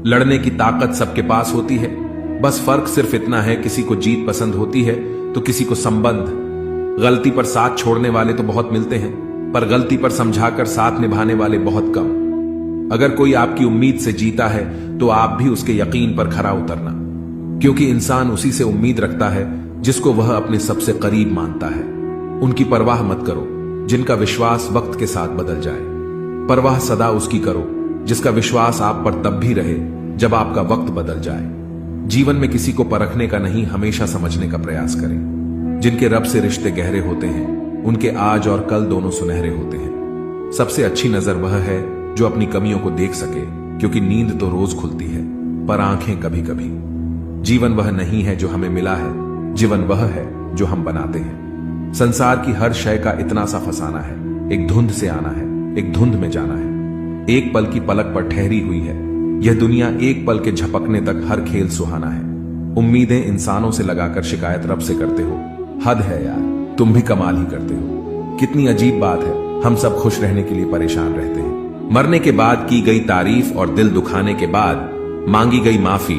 लड़ने की ताकत सबके पास होती है, बस फर्क सिर्फ इतना है, किसी को जीत पसंद होती है तो किसी को संबंध। गलती पर साथ छोड़ने वाले तो बहुत मिलते हैं, पर गलती पर समझाकर साथ निभाने वाले बहुत कम। अगर कोई आपकी उम्मीद से जीता है तो आप भी उसके यकीन पर खरा उतरना, क्योंकि इंसान उसी से उम्मीद रखता है जिसको वह अपने सबसे करीब मानता है। उनकी परवाह मत करो जिनका विश्वास वक्त के साथ बदल जाए, परवाह सदा उसकी करो जिसका विश्वास आप पर तब भी रहे जब आपका वक्त बदल जाए। जीवन में किसी को परखने का नहीं, हमेशा समझने का प्रयास करें। जिनके रब से रिश्ते गहरे होते हैं उनके आज और कल दोनों सुनहरे होते हैं। सबसे अच्छी नजर वह है जो अपनी कमियों को देख सके, क्योंकि नींद तो रोज खुलती है पर आंखें कभी कभी। जीवन वह नहीं है जो हमें मिला है, जीवन वह है जो हम बनाते हैं। संसार की हर शय का इतना सा फसाना है, एक धुंध से आना है, एक धुंध में जाना है। एक पल की पलक पर ठहरी हुई है यह दुनिया, एक पल के झपकने तक हर खेल सुहाना है। उम्मीदें इंसानों से लगाकर शिकायत रब से करते हो, हद है यार, तुम भी कमाल ही करते हो। कितनी अजीब बात है, हम सब खुश रहने के लिए परेशान रहते हैं। मरने के बाद की गई तारीफ और दिल दुखाने के बाद मांगी गई माफी,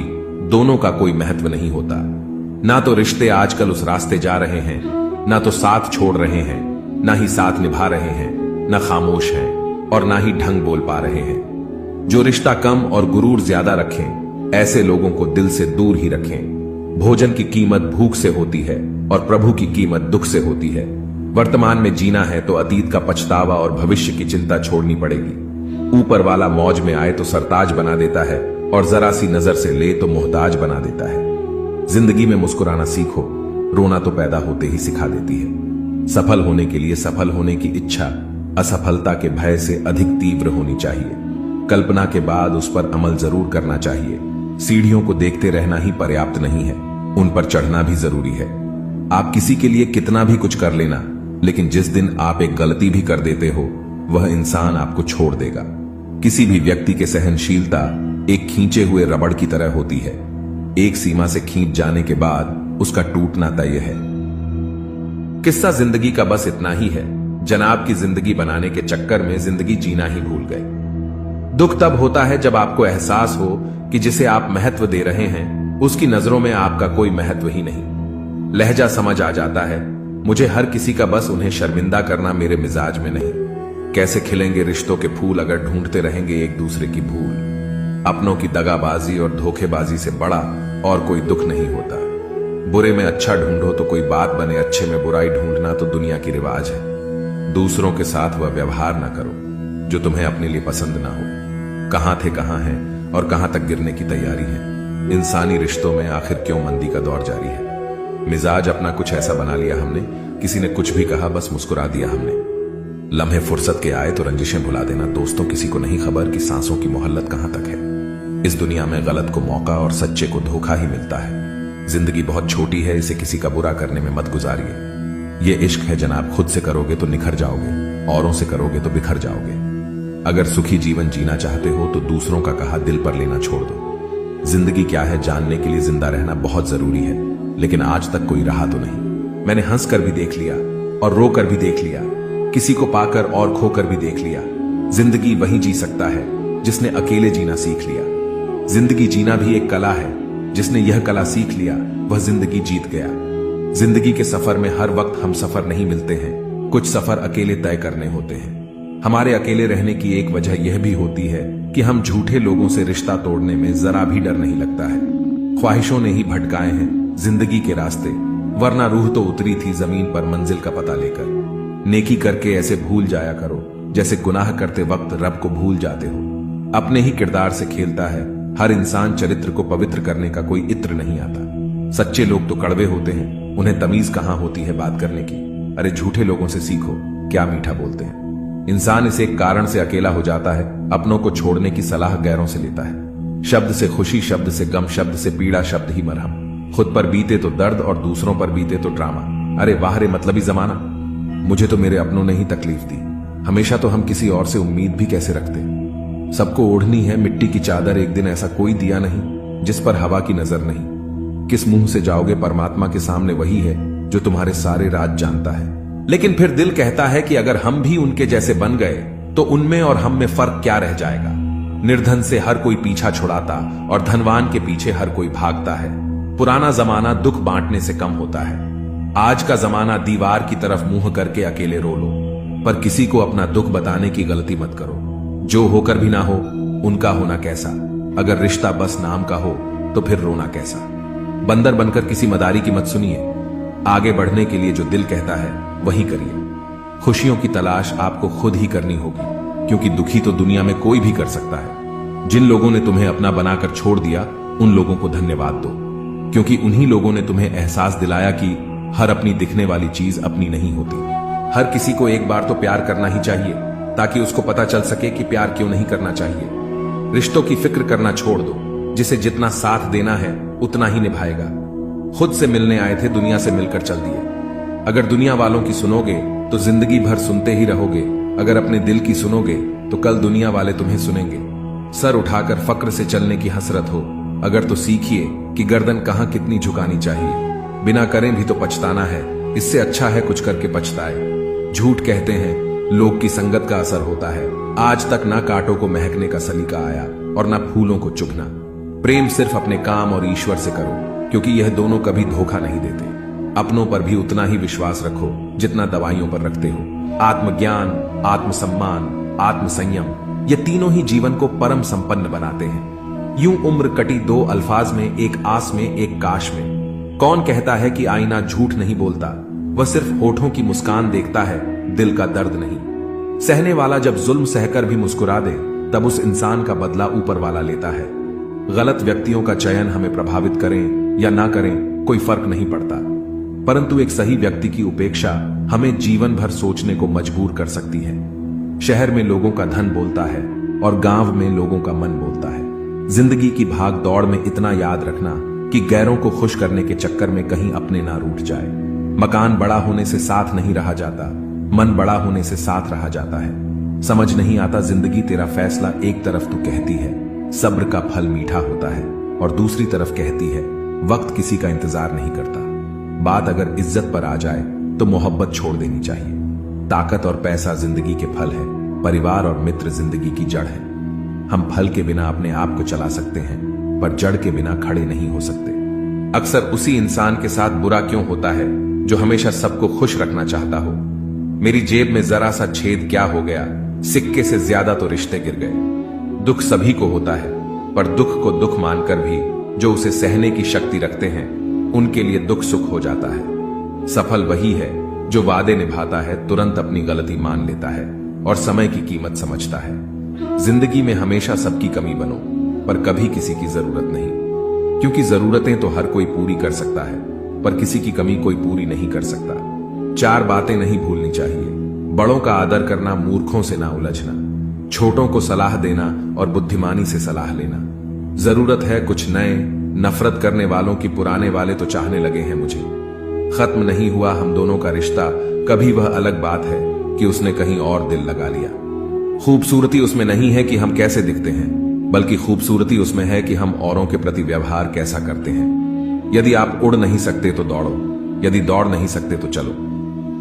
दोनों का कोई महत्व नहीं होता। ना तो रिश्ते आजकल उस रास्ते जा रहे हैं, ना तो साथ छोड़ रहे हैं, ना ही साथ निभा रहे हैं, ना खामोश हैं और ना ही ढंग बोल पा रहे हैं। जो रिश्ता कम और गुरूर ज्यादा रखें, ऐसे लोगों को दिल से दूर ही रखें। भोजन की कीमत भूख से होती है और प्रभु की कीमत दुख से होती है। वर्तमान में जीना है तो अतीत का पछतावा और भविष्य की चिंता छोड़नी पड़ेगी। ऊपर वाला मौज में आए तो सरताज बना देता है और जरा सी नजर से ले तो मोहताज बना देता है। जिंदगी में मुस्कुराना सीखो, रोना तो पैदा होते ही सिखा देती है। सफल होने के लिए सफल होने की इच्छा असफलता के भय से अधिक तीव्र होनी चाहिए। कल्पना के बाद उस पर अमल जरूर करना चाहिए। सीढ़ियों को देखते रहना ही पर्याप्त नहीं है, उन पर चढ़ना भी जरूरी है। आप किसी के लिए कितना भी कुछ कर लेना, लेकिन जिस दिन आप एक गलती भी कर देते हो वह इंसान आपको छोड़ देगा। किसी भी व्यक्ति की सहनशीलता एक खींचे हुए रबड़ की तरह होती है, एक सीमा से खींच जाने के बाद उसका टूटना तय है। किस्सा जिंदगी का बस इतना ही है, जनाब की जिंदगी बनाने के चक्कर में जिंदगी जीना ही भूल गए। दुख तब होता है जब आपको एहसास हो कि जिसे आप महत्व दे रहे हैं उसकी नजरों में आपका कोई महत्व ही नहीं। लहजा समझ आ जाता है, मुझे हर किसी का बस उन्हें शर्मिंदा करना मेरे मिजाज में नहीं। कैसे खिलेंगे रिश्तों के फूल अगर ढूंढते रहेंगे एक दूसरे की भूल। अपनों की दगाबाजी और धोखेबाजी से बड़ा और कोई दुख नहीं होता। बुरे में अच्छा ढूंढो तो कोई बात बने, अच्छे में बुराई ढूंढना तो दुनिया की रिवाज है। दूसरों के साथ वह व्यवहार ना करो जो तुम्हें अपने लिए पसंद ना हो। कहां थे कहां हैं और कहां तक गिरने की तैयारी है। इंसानी रिश्तों में आखिर क्यों मंदी का दौर जारी है। मिजाज अपना कुछ ऐसा बना लिया हमने, किसी ने कुछ भी कहा बस मुस्कुरा दिया हमने। लम्हे फुर्सत के आए तो रंजिशें भुला देना दोस्तों, किसी को नहीं खबर कि सांसों की मोहल्लत कहां तक है। इस दुनिया में गलत को मौका और सच्चे को धोखा ही मिलता है। जिंदगी बहुत छोटी है, इसे किसी का बुरा करने में मत गुजारिए। ये इश्क है जनाब, खुद से करोगे तो निखर जाओगे, औरों से करोगे तो बिखर जाओगे। अगर सुखी जीवन जीना चाहते हो तो दूसरों का कहा दिल पर लेना छोड़ दो। जिंदगी क्या है जानने के लिए जिंदा रहना बहुत जरूरी है, लेकिन आज तक कोई रहा तो नहीं। मैंने हंस कर भी देख लिया और रो कर भी देख लिया, किसी को पाकर और खोकर भी देख लिया। जिंदगी वही जी सकता है जिसने अकेले जीना सीख लिया। जिंदगी जीना भी एक कला है, जिसने यह कला सीख लिया वह जिंदगी जीत गया। जिंदगी के सफर में हर वक्त हम सफर नहीं मिलते हैं, कुछ सफर अकेले तय करने होते हैं। हमारे अकेले रहने की एक वजह यह भी होती है कि हम झूठे लोगों से रिश्ता तोड़ने में जरा भी डर नहीं लगता है। ख्वाहिशों ने ही भटकाए हैं जिंदगी के रास्ते, वरना रूह तो उतरी थी जमीन पर मंजिल का पता लेकर। नेकी करके ऐसे भूल जाया करो जैसे गुनाह करते वक्त रब को भूल जाते हो। अपने ही किरदार से खेलता है हर इंसान, चरित्र को पवित्र करने का कोई इत्र नहीं आता। सच्चे लोग तो कड़वे होते हैं, उन्हें तमीज कहां होती है बात करने की। अरे झूठे लोगों से सीखो, क्या मीठा बोलते हैं। इंसान इस एक कारण से अकेला हो जाता है, अपनों को छोड़ने की सलाह गैरों से लेता है। शब्द से खुशी, शब्द से गम, शब्द से पीड़ा, शब्द ही मरहम। खुद पर बीते तो दर्द और दूसरों पर बीते तो ड्रामा। अरे वाह रे मतलबी जमाना। मुझे तो मेरे अपनों ने ही तकलीफ दी, हमेशा तो हम किसी और से उम्मीद भी कैसे रखते। सबको ओढ़नी है मिट्टी की चादर, एक दिन ऐसा कोई दिया नहीं जिस पर हवा की नजर नहीं। किस मुंह से जाओगे परमात्मा के सामने, वही है जो तुम्हारे सारे राज जानता है। लेकिन फिर दिल कहता है कि अगर हम भी उनके जैसे बन गए तो उनमें और हम में फर्क क्या रह जाएगा। निर्धन से हर कोई पीछा छुड़ाता और धनवान के पीछे हर कोई भागता है। पुराना जमाना दुख बांटने से कम होता है। आज का जमाना दीवार की तरफ मुंह करके अकेले रो लो, पर किसी को अपना दुख बताने की गलती मत करो। जो होकर भी ना हो उनका होना कैसा, अगर रिश्ता बस नाम का हो तो फिर रोना कैसा। बंदर बनकर किसी मदारी की मत सुनिए। आगे बढ़ने के लिए जो दिल कहता है वही करिए। खुशियों की तलाश आपको खुद ही करनी होगी, क्योंकि दुखी तो दुनिया में कोई भी कर सकता है। जिन लोगों ने तुम्हें अपना बनाकर छोड़ दिया उन लोगों को धन्यवाद दो, क्योंकि उन्हीं लोगों ने तुम्हें एहसास दिलाया कि हर अपनी दिखने वाली चीज अपनी नहीं होती। हर किसी को एक बार तो प्यार करना ही चाहिए, ताकि उसको पता चल सके कि प्यार क्यों नहीं करना चाहिए। रिश्तों की फिक्र करना छोड़ दो, जिसे जितना साथ देना है उतना ही निभाएगा। खुद से मिलने आए थे, दुनिया से मिलकर चल दिए। अगर दुनिया वालों की सुनोगे तो जिंदगी भर सुनते ही रहोगे। अगर अपने दिल की सुनोगे तो कल दुनिया वाले तुम्हें सुनेंगे। सर उठाकर फक्र से चलने की हसरत हो अगर तो सीखिए कि गर्दन कहां कितनी झुकानी चाहिए। बिना करें भी तो पछताना है, इससे अच्छा है कुछ करके पछताए। झूठ कहते हैं लोग की संगत का असर होता है। आज तक ना कांटों को महकने का सलीका आया और ना फूलों को चुभना। प्रेम सिर्फ अपने काम और ईश्वर से करो, क्योंकि यह दोनों कभी धोखा नहीं देते। अपनों पर भी उतना ही विश्वास रखो जितना दवाइयों पर रखते हो। आत्मज्ञान, आत्मसम्मान, आत्मसंयम, ये तीनों ही जीवन को परम संपन्न बनाते हैं। यूं उम्र कटी दो अल्फाज में, एक आस में एक काश में। कौन कहता है कि आईना झूठ नहीं बोलता, वह सिर्फ होठों की मुस्कान देखता है, दिल का दर्द नहीं। सहने वाला जब जुल्म सहकर भी मुस्कुरा दे तब उस इंसान का बदला ऊपर वाला लेता है। गलत व्यक्तियों का चयन हमें प्रभावित करें या ना करें कोई फर्क नहीं पड़ता, परंतु एक सही व्यक्ति की उपेक्षा हमें जीवन भर सोचने को मजबूर कर सकती है। शहर में लोगों का धन बोलता है और गांव में लोगों का मन बोलता है। जिंदगी की भाग दौड़ में इतना याद रखना कि गैरों को खुश करने के चक्कर में कहीं अपने ना रूठ जाए। मकान बड़ा होने से साथ नहीं रहा जाता, मन बड़ा होने से साथ रहा जाता है। समझ नहीं आता जिंदगी तेरा फैसला, एक तरफ तू कहती है सब्र का फल मीठा होता है और दूसरी तरफ कहती है वक्त किसी का इंतजार नहीं करता। बात अगर इज्जत पर आ जाए तो मोहब्बत छोड़ देनी चाहिए। ताकत और पैसा जिंदगी के फल है, परिवार और मित्र जिंदगी की जड़ है। हम फल के बिना अपने आप को चला सकते हैं, पर जड़ के बिना खड़े नहीं हो सकते। अक्सर उसी इंसान के साथ बुरा क्यों होता है जो हमेशा सबको खुश रखना चाहता हो। मेरी जेब में जरा सा छेद क्या हो गया, सिक्के से ज्यादा तो रिश्ते गिर गए। दुख सभी को होता है, पर दुख को दुख मानकर भी जो उसे सहने की शक्ति रखते हैं उनके लिए दुख सुख हो जाता है। सफल वही है जो वादे निभाता है, तुरंत अपनी गलती मान लेता है और समय की कीमत समझता है। जिंदगी में हमेशा सबकी कमी बनो, पर कभी किसी की जरूरत नहीं, क्योंकि जरूरतें तो हर कोई पूरी कर सकता है, पर किसी की कमी कोई पूरी नहीं कर सकता। चार बातें नहीं भूलनी चाहिए। बड़ों का आदर करना, मूर्खों से ना उलझना, छोटों को सलाह देना और बुद्धिमानी से सलाह लेना। जरूरत है कुछ नए, नफरत करने वालों की पुराने वाले तो चाहने लगे हैं मुझे। खत्म नहीं हुआ हम दोनों का रिश्ता, कभी वह अलग बात है कि उसने कहीं और दिल लगा लिया। खूबसूरती उसमें नहीं है कि हम कैसे दिखते हैं, बल्कि खूबसूरती उसमें है कि हम औरों के प्रति व्यवहार कैसा करते हैं। यदि आप उड़ नहीं सकते तो दौड़ो, यदि दौड़ नहीं सकते तो चलो,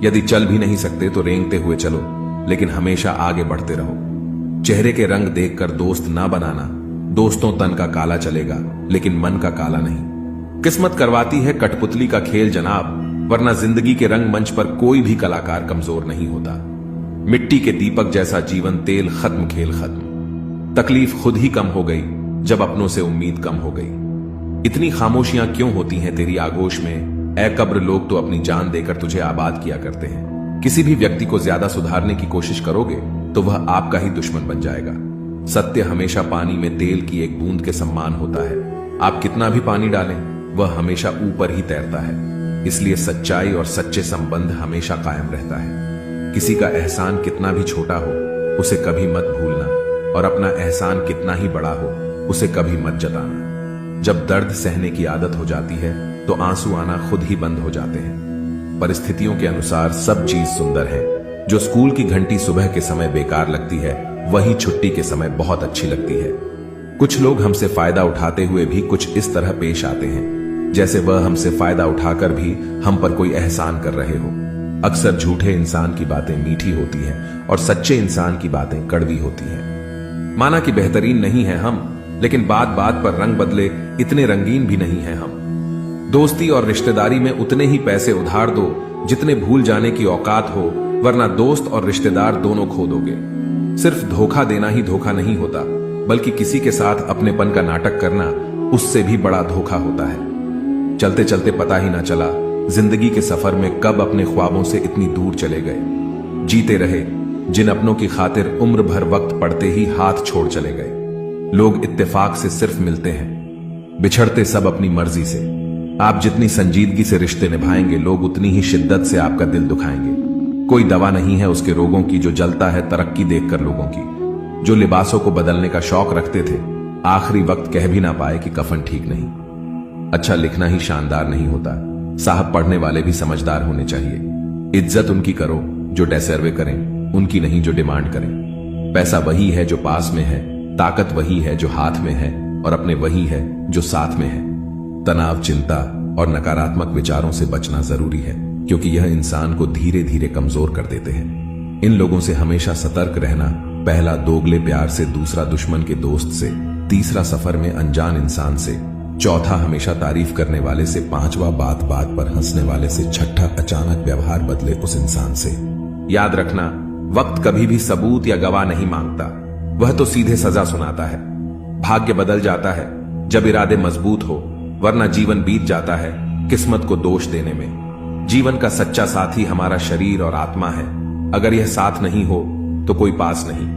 यदि चल भी नहीं सकते तो रेंगते हुए चलो, लेकिन हमेशा आगे बढ़ते रहो। चेहरे के रंग देखकर दोस्त ना बनाना। दोस्तों तन का काला चलेगा लेकिन मन का काला नहीं। किस्मत करवाती है कठपुतली का खेल जनाब, वरना जिंदगी के रंगमंच पर कोई भी कलाकार कमजोर नहीं होता। मिट्टी के दीपक जैसा जीवन तेल खत्म, खेल खत्म। तकलीफ खुद ही कम हो गई जब अपनों से उम्मीद कम हो गई। इतनी खामोशियां क्यों होती हैं तेरी आगोश में, ऐ कब्र लोग तो अपनी जान देकर तुझे आबाद किया करते हैं। किसी भी व्यक्ति को ज्यादा सुधारने की कोशिश करोगे तो वह आपका ही दुश्मन बन जाएगा। सत्य हमेशा पानी में तेल की एक बूंद के समान होता है। आप कितना भी पानी डालें वह हमेशा ऊपर ही तैरता है। इसलिए सच्चाई और सच्चे संबंध हमेशा कायम रहता है। किसी का एहसान कितना भी छोटा हो उसे कभी मत भूलना, और अपना एहसान कितना ही बड़ा हो उसे कभी मत जताना। जब दर्द सहने की आदत हो जाती है तो आंसू आना खुद ही बंद हो जाते हैं। परिस्थितियों के अनुसार सब चीज सुंदर है। जो स्कूल की घंटी सुबह के समय बेकार लगती है, वही छुट्टी के समय बहुत अच्छी लगती है। कुछ लोग हमसे फायदा उठाते हुए भी कुछ इस तरह पेश आते हैं जैसे वह हमसे फायदा उठाकर भी हम पर कोई एहसान कर रहे हो। अक्सर झूठे इंसान की बातें मीठी होती हैं और सच्चे इंसान की बातें कड़वी होती हैं। माना कि बेहतरीन नहीं है हम, लेकिन बात बात पर रंग बदले इतने रंगीन भी नहीं है हम। दोस्ती और रिश्तेदारी में उतने ही पैसे उधार दो जितने भूल जाने की औकात हो, वरना दोस्त और रिश्तेदार दोनों खो दोगे। सिर्फ धोखा देना ही धोखा नहीं होता, बल्कि किसी के साथ अपनेपन का नाटक करना उससे भी बड़ा धोखा होता है। चलते चलते पता ही ना चला जिंदगी के सफर में कब अपने ख्वाबों से इतनी दूर चले गए। जीते रहे जिन अपनों की खातिर उम्र भर वक्त पड़ते ही हाथ छोड़ चले गए। लोग इत्तेफाक से सिर्फ मिलते हैं, बिछड़ते सब अपनी मर्जी से। आप जितनी संजीदगी से रिश्ते निभाएंगे, लोग उतनी ही शिद्दत से आपका दिल दुखाएंगे। कोई दवा नहीं है उसके रोगों की जो जलता है तरक्की देखकर लोगों की। जो लिबासों को बदलने का शौक रखते थे, आखिरी वक्त कह भी ना पाए कि कफन ठीक नहीं। अच्छा लिखना ही शानदार नहीं होता, साहब पढ़ने वाले भी समझदार होने चाहिए। इज्जत उनकी करो जो डेसर्वे करें, उनकी नहीं जो डिमांड करें। पैसा वही है जो पास में है, ताकत वही है जो हाथ में है, और अपने वही है जो साथ में है। तनाव, चिंता और नकारात्मक विचारों से बचना जरूरी है, क्योंकि यह इंसान को धीरे धीरे कमजोर कर देते हैं। इन लोगों से हमेशा सतर्क रहना। पहला दोगले प्यार से, दूसरा दुश्मन के दोस्त से, तीसरा सफर में अनजान इंसान से, चौथा हमेशा तारीफ करने वाले से, पांचवा बात बात पर हंसने वाले से, छठा अचानक व्यवहार बदले उस इंसान से। याद रखना, वक्त कभी भी सबूत या गवाह नहीं मांगता, वह तो सीधे सजा सुनाता है। भाग्य बदल जाता है जब इरादे मजबूत हो, वरना जीवन बीत जाता है किस्मत को दोष देने में। जीवन का सच्चा साथी हमारा शरीर और आत्मा है। अगर यह साथ नहीं हो तो कोई पास नहीं।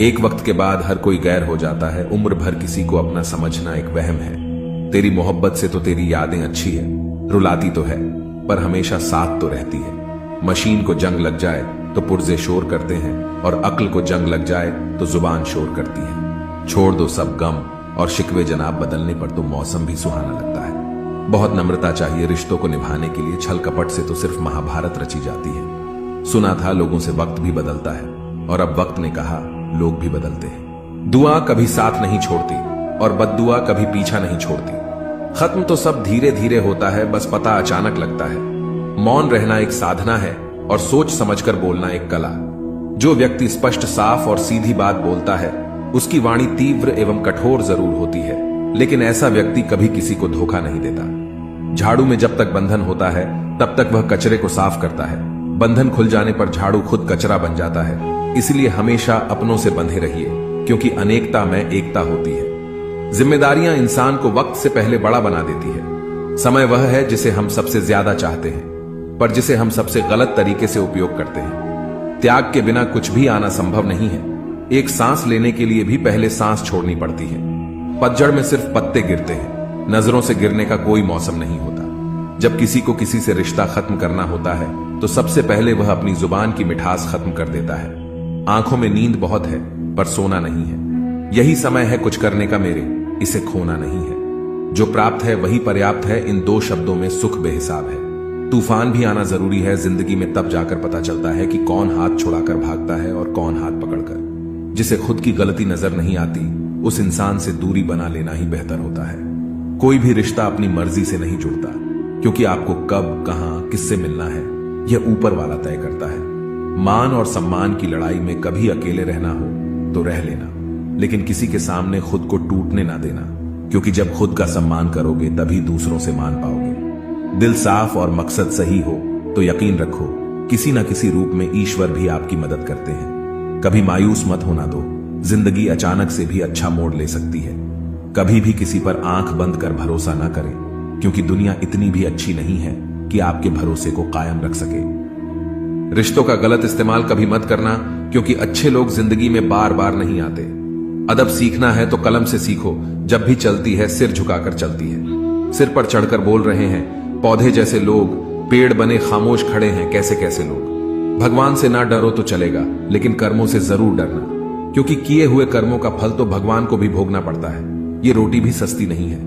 एक वक्त के बाद हर कोई गैर हो जाता है। उम्र भर किसी को अपना समझना एक वहम है। तेरी मोहब्बत से तो तेरी यादें अच्छी है, रुलाती तो है पर हमेशा साथ तो रहती है। मशीन को जंग लग जाए तो पुर्जे शोर करते हैं, और अक्ल को जंग लग जाए तो जुबान शोर करती है। छोड़ दो सब गम और शिकवे, जनाब बदलने पर तो मौसम भी सुहाना लगता है। बहुत नम्रता चाहिए रिश्तों को निभाने के लिए, छल कपट से तो सिर्फ महाभारत रची जाती है। सुना था लोगों से वक्त भी बदलता है, और अब वक्त ने कहा लोग भी बदलते हैं। दुआ कभी साथ नहीं छोड़ती और बद्दुआ कभी पीछा नहीं छोड़ती। खत्म तो सब धीरे धीरे होता है, बस पता अचानक लगता है। मौन रहना एक साधना है और सोच समझकर बोलना एक कला। जो व्यक्ति स्पष्ट, साफ और सीधी बात बोलता है, उसकी वाणी तीव्र एवं कठोर जरूर होती है, लेकिन ऐसा व्यक्ति कभी किसी को धोखा नहीं देता। झाड़ू में जब तक बंधन होता है तब तक वह कचरे को साफ करता है। बंधन खुल जाने पर झाड़ू खुद कचरा बन जाता है। इसलिए हमेशा अपनों से बंधे रहिए, क्योंकि अनेकता में एकता होती है। जिम्मेदारियां इंसान को वक्त से पहले बड़ा बना देती है। समय वह है जिसे हम सबसे ज्यादा चाहते हैं, पर जिसे हम सबसे गलत तरीके से उपयोग करते हैं। त्याग के बिना कुछ भी आना संभव नहीं है। एक सांस लेने के लिए भी पहले सांस छोड़नी पड़ती है। पतझड़ में सिर्फ पत्ते गिरते हैं, नजरों से गिरने का कोई मौसम नहीं होता। जब किसी को किसी से रिश्ता खत्म करना होता है तो सबसे पहले वह अपनी जुबान की मिठास खत्म कर देता है। आंखों में नींद बहुत है पर सोना नहीं है। यही समय है कुछ करने का मेरे, इसे खोना नहीं है। जो प्राप्त है वही पर्याप्त है, इन दो शब्दों में सुख बेहिसाब है। तूफान भी आना जरूरी है जिंदगी में, तब जाकर पता चलता है कि कौन हाथ छुड़ाकर भागता है और कौन हाथ पकड़कर। जिसे खुद की गलती नजर नहीं आती, उस इंसान से दूरी बना लेना ही बेहतर होता है। कोई भी रिश्ता अपनी मर्जी से नहीं जुड़ता, क्योंकि आपको कब, कहां, किससे मिलना है यह ऊपर वाला तय करता है। मान और सम्मान की लड़ाई में कभी अकेले रहना हो तो रह लेना, लेकिन किसी के सामने खुद को टूटने ना देना, क्योंकि जब खुद का सम्मान करोगे तभी दूसरों से मान पाओगे। दिल साफ और मकसद सही हो तो यकीन रखो किसी ना किसी रूप में ईश्वर भी आपकी मदद करते हैं। कभी मायूस मत होना दो, जिंदगी अचानक से भी अच्छा मोड़ ले सकती है। कभी भी किसी पर आंख बंद कर भरोसा ना करें, क्योंकि दुनिया इतनी भी अच्छी नहीं है कि आपके भरोसे को कायम रख सके। रिश्तों का गलत इस्तेमाल कभी मत करना, क्योंकि अच्छे लोग जिंदगी में बार बार नहीं आते। अदब सीखना है तो कलम से सीखो, जब भी चलती है सिर झुकाकर चलती है। सिर पर चढ़कर बोल रहे हैं पौधे जैसे लोग, पेड़ बने खामोश खड़े हैं कैसे कैसे लोग। भगवान से ना डरो तो चलेगा, लेकिन कर्मों से जरूर डरना, क्योंकि किए हुए कर्मों का फल तो भगवान को भी भोगना पड़ता है। ये रोटी भी सस्ती नहीं है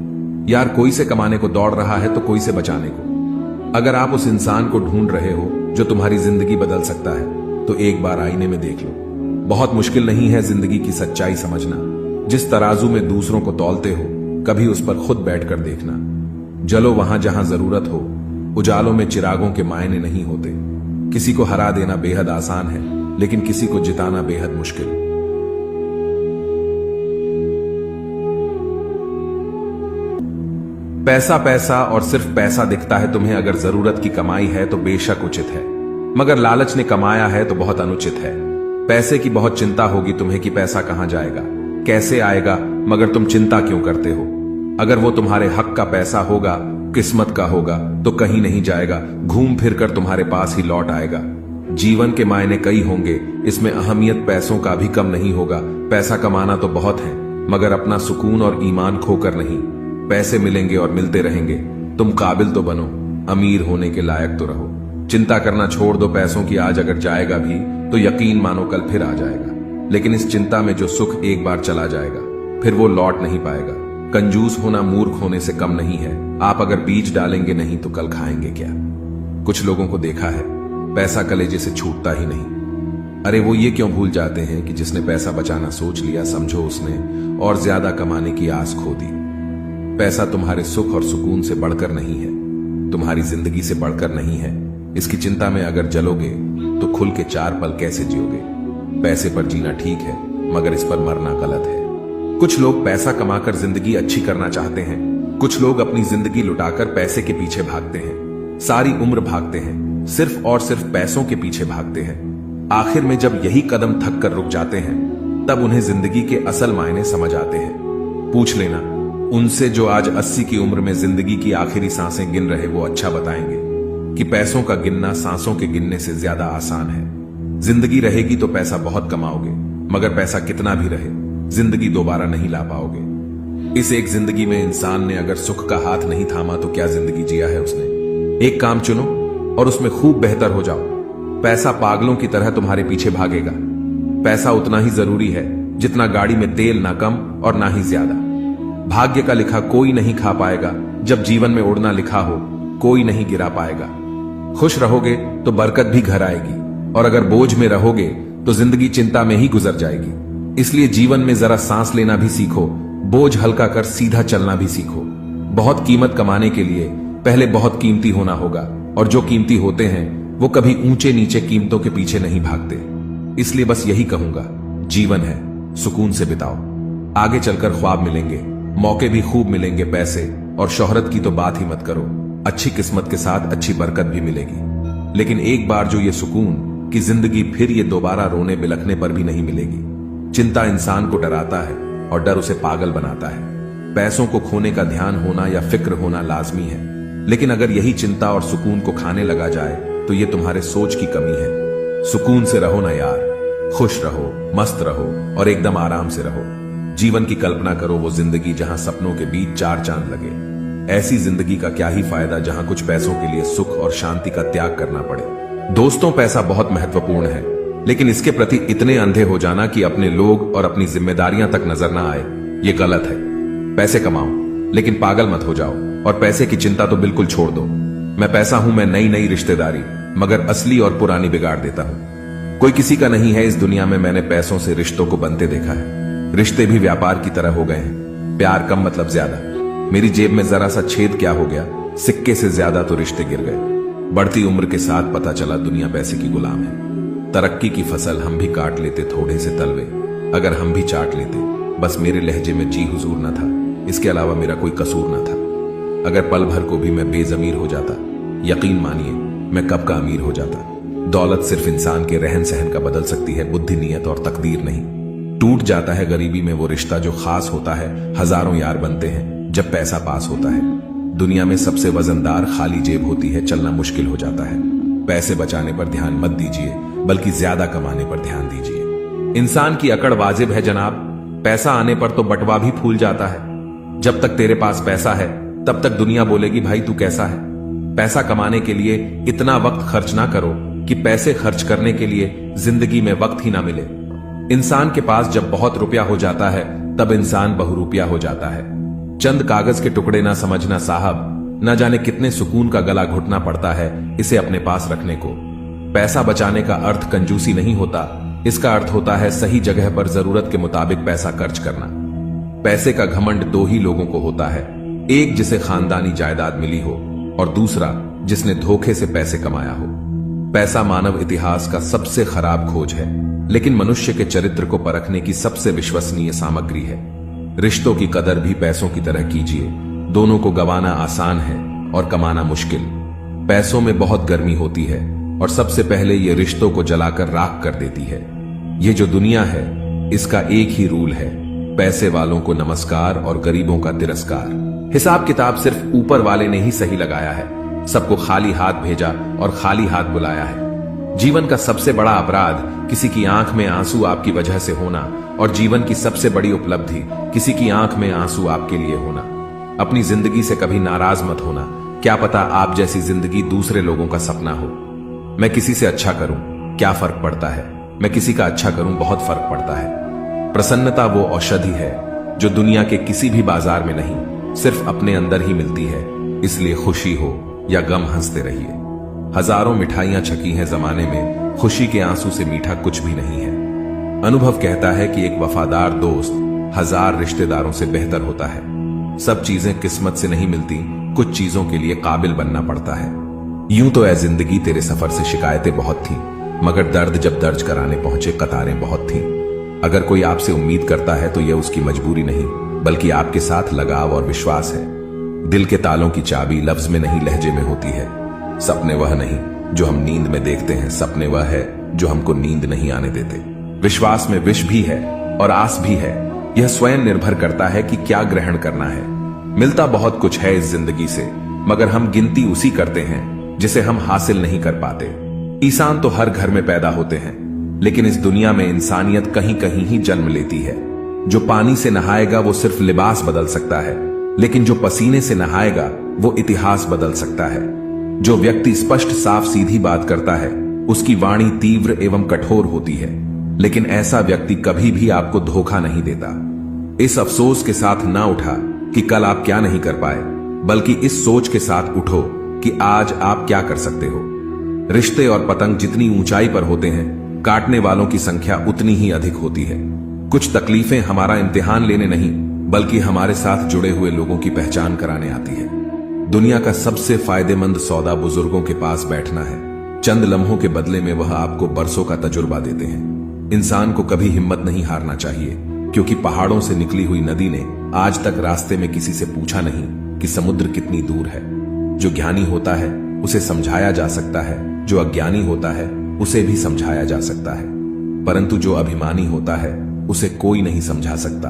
यार। कोई से कमाने को दौड़ रहा है तो कोई से बचाने को। अगर आप उस इंसान को ढूंढ रहे हो जो तुम्हारी जिंदगी बदल सकता है, तो एक बार आईने में देख लो। बहुत मुश्किल नहीं है जिंदगी की सच्चाई समझना। जिस तराजू में दूसरों को तौलते हो, कभी उस पर खुद बैठकर देखना। जलो वहां जहां जरूरत हो, उजालों में चिरागों के मायने नहीं होते। किसी को हरा देना बेहद आसान है, लेकिन किसी को जिताना बेहद मुश्किल। पैसा पैसा और सिर्फ पैसा दिखता है तुम्हें। अगर जरूरत की कमाई है तो बेशक उचित है, मगर लालच ने कमाया है तो बहुत अनुचित है। पैसे की बहुत चिंता होगी तुम्हें कि पैसा कहां जाएगा, कैसे आएगा, मगर तुम चिंता क्यों करते हो? अगर वो तुम्हारे हक का पैसा होगा, किस्मत का होगा, तो कहीं नहीं जाएगा, घूम फिर कर तुम्हारे पास ही लौट आएगा। जीवन के मायने कई होंगे, इसमें अहमियत पैसों का भी कम नहीं होगा। पैसा कमाना तो बहुत है, मगर अपना सुकून और ईमान खोकर नहीं। पैसे मिलेंगे और मिलते रहेंगे, तुम काबिल तो बनो, अमीर होने के लायक तो रहो। चिंता करना छोड़ दो, पैसों की आज अगर जाएगा भी तो यकीन मानो कल फिर आ जाएगा। लेकिन इस चिंता में जो सुख एक बार चला जाएगा फिर वो लौट नहीं पाएगा। कंजूस होना मूर्ख होने से कम नहीं है। आप अगर बीज डालेंगे नहीं तो कल खाएंगे क्या? कुछ लोगों को देखा है, पैसा कलेजे से छूटता ही नहीं। अरे वो ये क्यों भूल जाते हैं कि जिसने पैसा बचाना सोच लिया, समझो उसने और ज्यादा कमाने की आस खो दी। पैसा तुम्हारे सुख और सुकून से बढ़कर नहीं है, तुम्हारी जिंदगी से बढ़कर नहीं है। इसकी चिंता में अगर जलोगे तो खुल के 4 पल कैसे जियोगे? पैसे पर जीना ठीक है, मगर इस पर मरना गलत है। कुछ लोग पैसा कमाकर जिंदगी अच्छी करना चाहते हैं, कुछ लोग अपनी जिंदगी लुटाकर पैसे के पीछे भागते हैं। सारी उम्र भागते हैं, सिर्फ और सिर्फ पैसों के पीछे भागते हैं। आखिर में जब यही कदम थक कर रुक जाते हैं, तब उन्हें जिंदगी के असल मायने समझ आते हैं। पूछ लेना उनसे जो आज 80 की उम्र में जिंदगी की आखिरी सांसें गिन रहे, वो अच्छा बताएंगे कि पैसों का गिनना सांसों के गिनने से ज्यादा आसान है। जिंदगी रहेगी तो पैसा बहुत कमाओगे, मगर पैसा कितना भी रहे जिंदगी दोबारा नहीं ला पाओगे। इस एक जिंदगी में इंसान ने अगर सुख का हाथ नहीं थामा तो क्या जिंदगी जिया है उसने? एक काम चुनो और उसमें खूब बेहतर हो जाओ। पैसा पागलों की तरह तुम्हारे पीछे भागेगा। पैसा उतना ही जरूरी है जितना गाड़ी में तेल, ना कम और ना ही ज्यादा। भाग्य का लिखा कोई नहीं खा पाएगा, जब जीवन में उड़ना लिखा हो कोई नहीं गिरा पाएगा। खुश रहोगे तो बरकत भी घर आएगी, और अगर बोझ में रहोगे तो जिंदगी चिंता में ही गुजर जाएगी। इसलिए जीवन में जरा सांस लेना भी सीखो, बोझ हल्का कर सीधा चलना भी सीखो। बहुत कीमत कमाने के लिए पहले बहुत कीमती होना होगा, और जो कीमती होते हैं वो कभी ऊंचे नीचे कीमतों के पीछे नहीं भागते। इसलिए बस यही कहूंगा, जीवन है, सुकून से बिताओ। आगे चलकर ख्वाब मिलेंगे, मौके भी खूब मिलेंगे। पैसे और शोहरत की तो बात ही मत करो, अच्छी किस्मत के साथ अच्छी बरकत भी मिलेगी। लेकिन एक बार जो ये सुकून कि जिंदगी फिर ये दोबारा रोने बिलखने पर भी नहीं मिलेगी। चिंता इंसान को डराता है और डर उसे पागल बनाता है। पैसों को खोने का ध्यान होना या फिक्र होना लाजमी है, लेकिन अगर यही चिंता और सुकून को खाने लगा जाए तो ये तुम्हारे सोच की कमी है। सुकून से रहो ना यार, खुश रहो, मस्त रहो और एकदम आराम से रहो। जीवन की कल्पना करो, वो जिंदगी जहां सपनों के बीच 4 चांद लगे। ऐसी जिंदगी का क्या ही फायदा जहां कुछ पैसों के लिए सुख और शांति का त्याग करना पड़े। दोस्तों, पैसा बहुत महत्वपूर्ण है, लेकिन इसके प्रति इतने अंधे हो जाना कि अपने लोग और अपनी जिम्मेदारियां तक नजर ना आए, ये गलत है। पैसे कमाओ, लेकिन पागल मत हो जाओ, और पैसे की चिंता तो बिल्कुल छोड़ दो। मैं पैसा हूं, मैं नई नई रिश्तेदारी, मगर असली और पुरानी बिगाड़ देता हूं। कोई किसी का नहीं है इस दुनिया में मैंने पैसों से रिश्तों को बनते देखा है। रिश्ते भी व्यापार की तरह हो गए हैं, प्यार कम मतलब ज्यादा। मेरी जेब में जरा सा छेद क्या हो गया, सिक्के से ज्यादा तो रिश्ते गिर गए। बढ़ती उम्र के साथ पता चला दुनिया पैसे की गुलाम है। तरक्की की फसल हम भी काट लेते थोड़े से तलवे, अगर हम भी चाट लेते। बस मेरे लहजे में जी हुजूर न था, इसके अलावा मेरा कोई कसूर न था। अगर पल भर को भी मैं बेजमीर हो जाता, यकीन मानिए मैं कब का अमीर हो जाता। दौलत सिर्फ इंसान के रहन सहन का बदल सकती है, बुद्धि, नियत और तकदीर नहीं। टूट जाता है गरीबी में वो रिश्ता जो खास होता है। हजारों यार बनते हैं जब पैसा पास होता है। दुनिया में सबसे वजनदार खाली जेब होती है, चलना मुश्किल हो जाता है। पैसे बचाने पर ध्यान मत दीजिए, बल्कि ज्यादा कमाने पर ध्यान दीजिए। इंसान की अकड़ वाजिब है जनाब, पैसा आने पर तो बटवा भी फूल जाता है। जब तक तेरे पास पैसा है तब तक दुनिया बोलेगी भाई तू कैसा है। पैसा कमाने के लिए इतना वक्त खर्च ना करो कि पैसे खर्च करने के लिए जिंदगी में वक्त ही ना मिले। इंसान के पास जब बहुत रुपया हो जाता है तब इंसान बहुरुपया हो जाता है। चंद कागज के टुकड़े ना समझना साहब, न जाने कितने सुकून का गला घुटना पड़ता है इसे अपने पास रखने को। पैसा बचाने का अर्थ कंजूसी नहीं होता, इसका अर्थ होता है सही जगह पर जरूरत के मुताबिक पैसा खर्च करना। पैसे का घमंड 2 ही लोगों को होता है, एक जिसे खानदानी जायदाद मिली हो और दूसरा जिसने धोखे से पैसे कमाया हो। पैसा मानव इतिहास का सबसे खराब खोज है, लेकिन मनुष्य के चरित्र को परखने की सबसे विश्वसनीय सामग्री है। रिश्तों की कदर भी पैसों की तरह कीजिए, दोनों को गंवाना आसान है और कमाना मुश्किल। पैसों में बहुत गर्मी होती है और सबसे पहले ये रिश्तों को जलाकर राख कर देती है। ये जो दुनिया है इसका एक ही रूल है, पैसे वालों को नमस्कार और गरीबों का तिरस्कार। हिसाब किताब सिर्फ ऊपर वाले ने ही सही लगाया है, सबको खाली हाथ भेजा और खाली हाथ बुलाया है। जीवन का सबसे बड़ा अपराध किसी की आंख में आंसू आपकी वजह से होना और जीवन की सबसे बड़ी उपलब्धि किसी की आंख में आंसू आपके लिए होना। अपनी जिंदगी से कभी नाराज मत होना, क्या पता आप जैसी जिंदगी दूसरे लोगों का सपना हो। मैं किसी से अच्छा करूं, क्या फर्क पड़ता है, मैं किसी का अच्छा करूं, बहुत फर्क पड़ता है। प्रसन्नता वो औषधि है जो दुनिया के किसी भी बाजार में नहीं, सिर्फ अपने अंदर ही मिलती है। इसलिए खुशी हो या गम हंसते रहिए। हजारों मिठाइयां छकी हैं जमाने में, खुशी के आंसू से मीठा कुछ भी नहीं है। अनुभव कहता है कि एक वफादार दोस्त हजार रिश्तेदारों से बेहतर होता है। सब चीजें किस्मत से नहीं मिलती, कुछ चीजों के लिए काबिल बनना पड़ता है। यूं तो ऐ जिंदगी तेरे सफर से शिकायतें बहुत थी, मगर दर्द जब दर्ज कराने पहुंचे कतारें बहुत थीं। अगर कोई आपसे उम्मीद करता है तो यह उसकी मजबूरी नहीं, बल्कि आपके साथ लगाव और विश्वास है। दिल के तालों की चाबी लफ्ज में नहीं लहजे में होती है। सपने वह नहीं जो हम नींद में देखते हैं, सपने वह है जो हमको नींद नहीं आने देते। विश्वास में विष भी है और आस भी है, यह स्वयं निर्भर करता है कि क्या ग्रहण करना है। मिलता बहुत कुछ है इस जिंदगी से, मगर हम गिनती उसी करते हैं जिसे हम हासिल नहीं कर पाते। इंसान तो हर घर में पैदा होते हैं, लेकिन इस दुनिया में इंसानियत कहीं कहीं ही जन्म लेती है। जो पानी से नहाएगा वो सिर्फ लिबास बदल सकता है, लेकिन जो पसीने से नहाएगा वो इतिहास बदल सकता है। जो व्यक्ति स्पष्ट साफ सीधी बात करता है उसकी वाणी तीव्र एवं कठोर होती है, लेकिन ऐसा व्यक्ति कभी भी आपको धोखा नहीं देता। इस अफसोस के साथ ना उठा कि कल आप क्या नहीं कर पाए, बल्कि इस सोच के साथ उठो कि आज आप क्या कर सकते हो। रिश्ते और पतंग जितनी ऊंचाई पर होते हैं, काटने वालों की संख्या उतनी ही अधिक होती है। कुछ तकलीफें हमारा इम्तिहान लेने नहीं, बल्कि हमारे साथ जुड़े हुए लोगों की पहचान कराने आती है। दुनिया का सबसे फायदेमंद सौदा बुजुर्गों के पास बैठना है। चंद लम्हों के बदले में वह आपको बरसों का तजुर्बा देते हैं। इंसान को कभी हिम्मत नहीं हारना चाहिए, क्योंकि पहाड़ों से निकली हुई नदी ने आज तक रास्ते में किसी से पूछा नहीं कि समुद्र कितनी दूर है। जो ज्ञानी होता है उसे समझाया जा सकता है, जो अज्ञानी होता है उसे भी समझाया जा सकता है, परंतु जो अभिमानी होता है उसे कोई नहीं समझा सकता,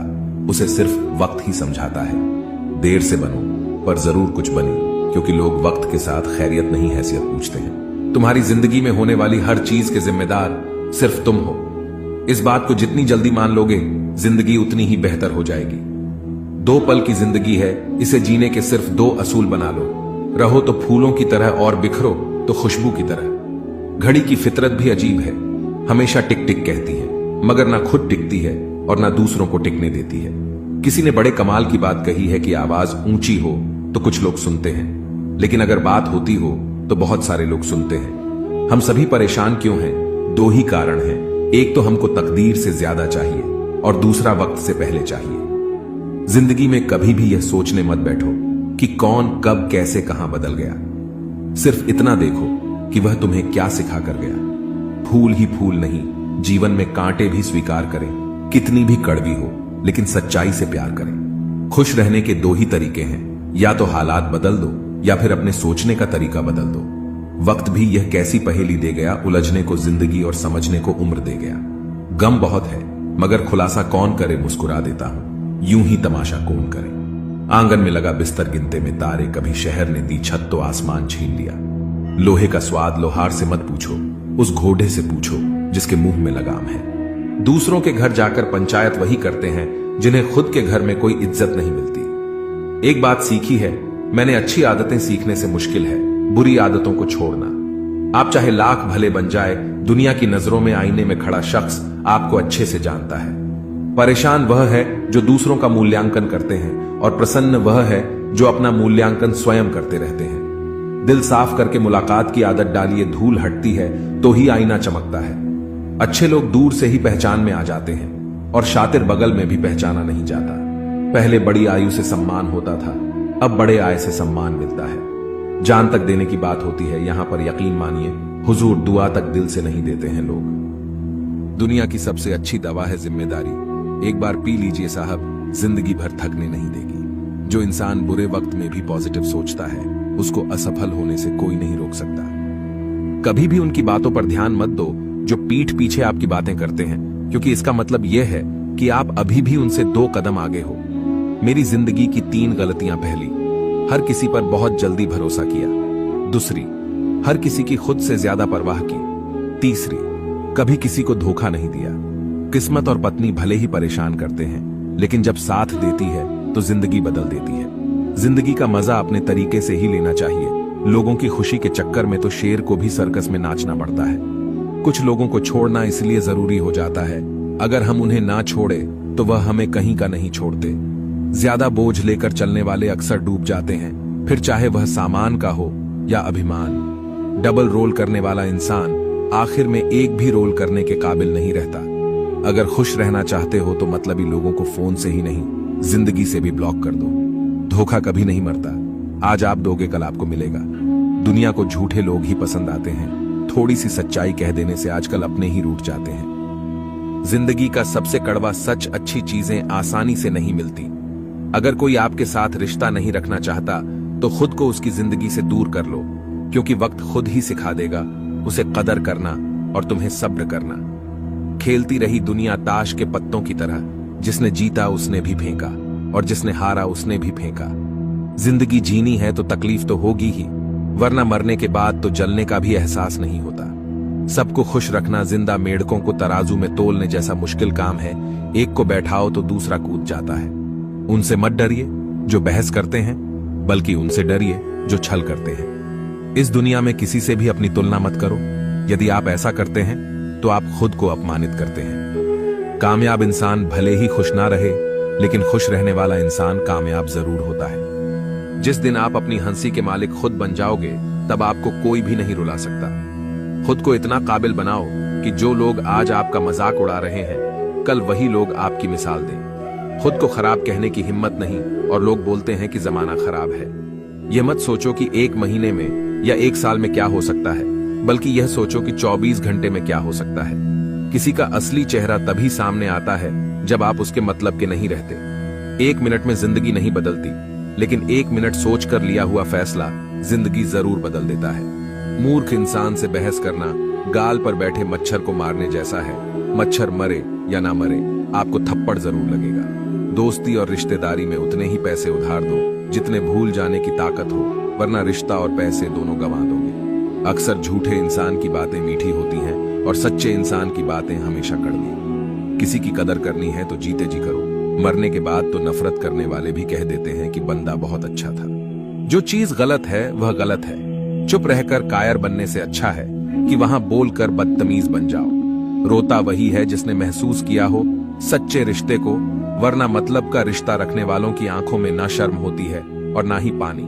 उसे सिर्फ वक्त ही समझाता है। देर से बनो पर जरूर कुछ बनी, क्योंकि लोग वक्त के साथ खैरियत नहीं हैसियत पूछते हैं। तुम्हारी जिंदगी में होने वाली हर चीज के जिम्मेदार सिर्फ तुम हो। इस बात को जितनी जल्दी मान लोगे, जिंदगी उतनी ही बेहतर हो जाएगी। 2 पल की जिंदगी है, इसे जीने के सिर्फ 2 असूल बना लो। रहो तो फूलों की तरह और बिखरो तो खुशबू की तरह। घड़ी की फितरत भी अजीब है, हमेशा टिक टिक कहती है, मगर ना खुद टिकती है और ना दूसरों को टिकने देती है। किसी ने बड़े कमाल की बात कही है कि आवाज ऊंची हो तो कुछ लोग सुनते हैं, लेकिन अगर बात होती हो तो बहुत सारे लोग सुनते हैं। हम सभी परेशान क्यों हैं? 2 ही कारण हैं। एक तो हमको तकदीर से ज्यादा चाहिए और दूसरा वक्त से पहले चाहिए। जिंदगी में कभी भी यह सोचने मत बैठो कि कौन कब कैसे कहां बदल गया। सिर्फ इतना देखो कि वह तुम्हें क्या सिखा कर गया। फूल ही फूल नहीं, जीवन में कांटे भी स्वीकार करें, कितनी भी कड़वी हो, लेकिन सच्चाई से प्यार करें। खुश रहने के 2 ही तरीके हैं, या तो हालात बदल दो या फिर अपने सोचने का तरीका बदल दो। वक्त भी यह कैसी पहेली दे गया, उलझने को जिंदगी और समझने को उम्र दे गया। गम बहुत है, मगर खुलासा कौन करे, मुस्कुरा देता हूं, यूं ही तमाशा कौन करे। आंगन में लगा बिस्तर गिनते में तारे, कभी शहर ने दी छत तो आसमान छीन लिया। लोहे का स्वाद लोहार से मत पूछो, उस घोड़े से पूछो जिसके मुंह में लगाम है। दूसरों के घर जाकर पंचायत वही करते हैं जिन्हें खुद के घर में कोई इज्जत नहीं मिलती। एक बात सीखी है मैंने, अच्छी आदतें सीखने से मुश्किल है बुरी आदतों को छोड़ना। आप चाहे लाख भले बन जाए, दुनिया की नजरों में आईने में खड़ा शख्स आपको अच्छे से जानता है। परेशान वह है जो दूसरों का मूल्यांकन करते हैं और प्रसन्न वह है जो अपना मूल्यांकन स्वयं करते रहते हैं। दिल साफ करके मुलाकात की आदत डालिए, धूल हटती है तो ही आईना चमकता है। अच्छे लोग दूर से ही पहचान में आ जाते हैं और शातिर बगल में भी पहचाना नहीं जाता। पहले बड़ी आयु से सम्मान होता था, अब बड़े आय से सम्मान मिलता है। जान तक देने की बात होती है, यहां पर यकीन मानिए हुजूर दुआ तक दिल से नहीं देते हैं लोग। दुनिया की सबसे अच्छी दवा है जिम्मेदारी। एक बार पी लीजिए साहब, जिंदगी भर थकने नहीं देगी। जो इंसान बुरे वक्त में भी पॉजिटिव सोचता है उसको असफल होने से कोई नहीं रोक सकता। कभी भी उनकी बातों पर ध्यान मत दो जो पीठ पीछे आपकी बातें करते हैं, क्योंकि इसका मतलब यह है कि आप अभी भी उनसे 2 कदम आगे हो। मेरी जिंदगी की 3 गलतियां। पहली, हर किसी पर बहुत जल्दी भरोसा किया। दूसरी, हर किसी की खुद से ज्यादा परवाह की। तीसरी, कभी किसी को धोखा नहीं दिया। किस्मत और पत्नी भले ही परेशान करते हैं, लेकिन जब साथ देती है तो जिंदगी बदल देती है। जिंदगी का मजा अपने तरीके से ही लेना चाहिए। लोगों की खुशी के चक्कर में तो शेर को भी सर्कस में नाचना पड़ता है। कुछ लोगों को छोड़ना इसलिए जरूरी हो जाता है, अगर हम उन्हें ना छोड़े तो वह हमें कहीं का नहीं छोड़ते। ज्यादा बोझ लेकर चलने वाले अक्सर डूब जाते हैं, फिर चाहे वह सामान का हो या अभिमान। डबल रोल करने वाला इंसान आखिर में एक भी रोल करने के काबिल नहीं रहता। अगर खुश रहना चाहते हो तो मतलबी लोगों को फोन से ही नहीं, जिंदगी से भी ब्लॉक कर दो। धोखा कभी नहीं मरता, आज आप दोगे कल आपको मिलेगा। दुनिया को झूठे लोग ही पसंद आते हैं, थोड़ी सी सच्चाई कह देने से आजकल अपने ही रूठ जाते हैं। जिंदगी का सबसे कड़वा सच, अच्छी चीजें आसानी से नहीं मिलती। अगर कोई आपके साथ रिश्ता नहीं रखना चाहता तो खुद को उसकी जिंदगी से दूर कर लो, क्योंकि वक्त खुद ही सिखा देगा उसे कदर करना और तुम्हें सब्र करना। खेलती रही दुनिया ताश के पत्तों की तरह, जिसने जीता उसने भी फेंका और जिसने हारा उसने भी फेंका। जिंदगी जीनी है तो तकलीफ तो होगी ही, वरना मरने के बाद तो जलने का भी एहसास नहीं होता। सबको खुश रखना जिंदा मेंढकों को तराजू में तोलने जैसा मुश्किल काम है। एक को बैठाओ तो दूसरा कूद जाता है। उनसे मत डरिए जो बहस करते हैं, बल्कि उनसे डरिए जो छल करते हैं। इस दुनिया में किसी से भी अपनी तुलना मत करो। यदि आप ऐसा करते हैं तो आप खुद को अपमानित करते हैं। कामयाब इंसान भले ही खुश ना रहे, लेकिन खुश रहने वाला इंसान कामयाब जरूर होता है। जिस दिन आप अपनी हंसी के मालिक खुद बन जाओगे, तब आपको कोई भी नहीं रुला सकता। खुद को इतना काबिल बनाओ कि जो लोग आज आपका मजाक उड़ा रहे हैं, कल वही लोग आपकी मिसाल दें। खुद को खराब कहने की हिम्मत नहीं, और लोग बोलते हैं कि जमाना खराब है। यह मत सोचो कि 1 महीने में या 1 साल में क्या हो सकता है, बल्कि यह सोचो कि 24 घंटे में क्या हो सकता है। किसी का असली चेहरा तभी सामने आता है जब आप उसके मतलब के नहीं रहते। 1 मिनट में जिंदगी नहीं बदलती, लेकिन 1 मिनट सोचकर लिया हुआ फैसला जिंदगी जरूर बदल देता है। मूर्ख इंसान से बहस करना गाल पर बैठे मच्छर को मारने जैसा है। मच्छर मरे या ना मरे, आपको थप्पड़ जरूर लगेगा। दोस्ती और रिश्तेदारी में उतने ही पैसे उधार दो जितने भूल जाने की ताकत हो, वरना रिश्ता और पैसे दोनों गंवा दोगे। अक्सर झूठे इंसान की बातें मीठी होती हैं और सच्चे इंसान की बातें हमेशा कड़वी। किसी की कदर करनी है तो जीते जी करो। मरने के बाद तो नफरत करने वाले भी कह देते हैं कि बंदा बहुत अच्छा था। जो चीज गलत है वह गलत है। चुप रहकर कायर बनने से अच्छा है कि वहां बोलकर बदतमीज बन जाओ। रोता वही है जिसने महसूस किया हो सच्चे रिश्ते को, वरना मतलब का रिश्ता रखने वालों की आंखों में ना शर्म होती है और ना ही पानी।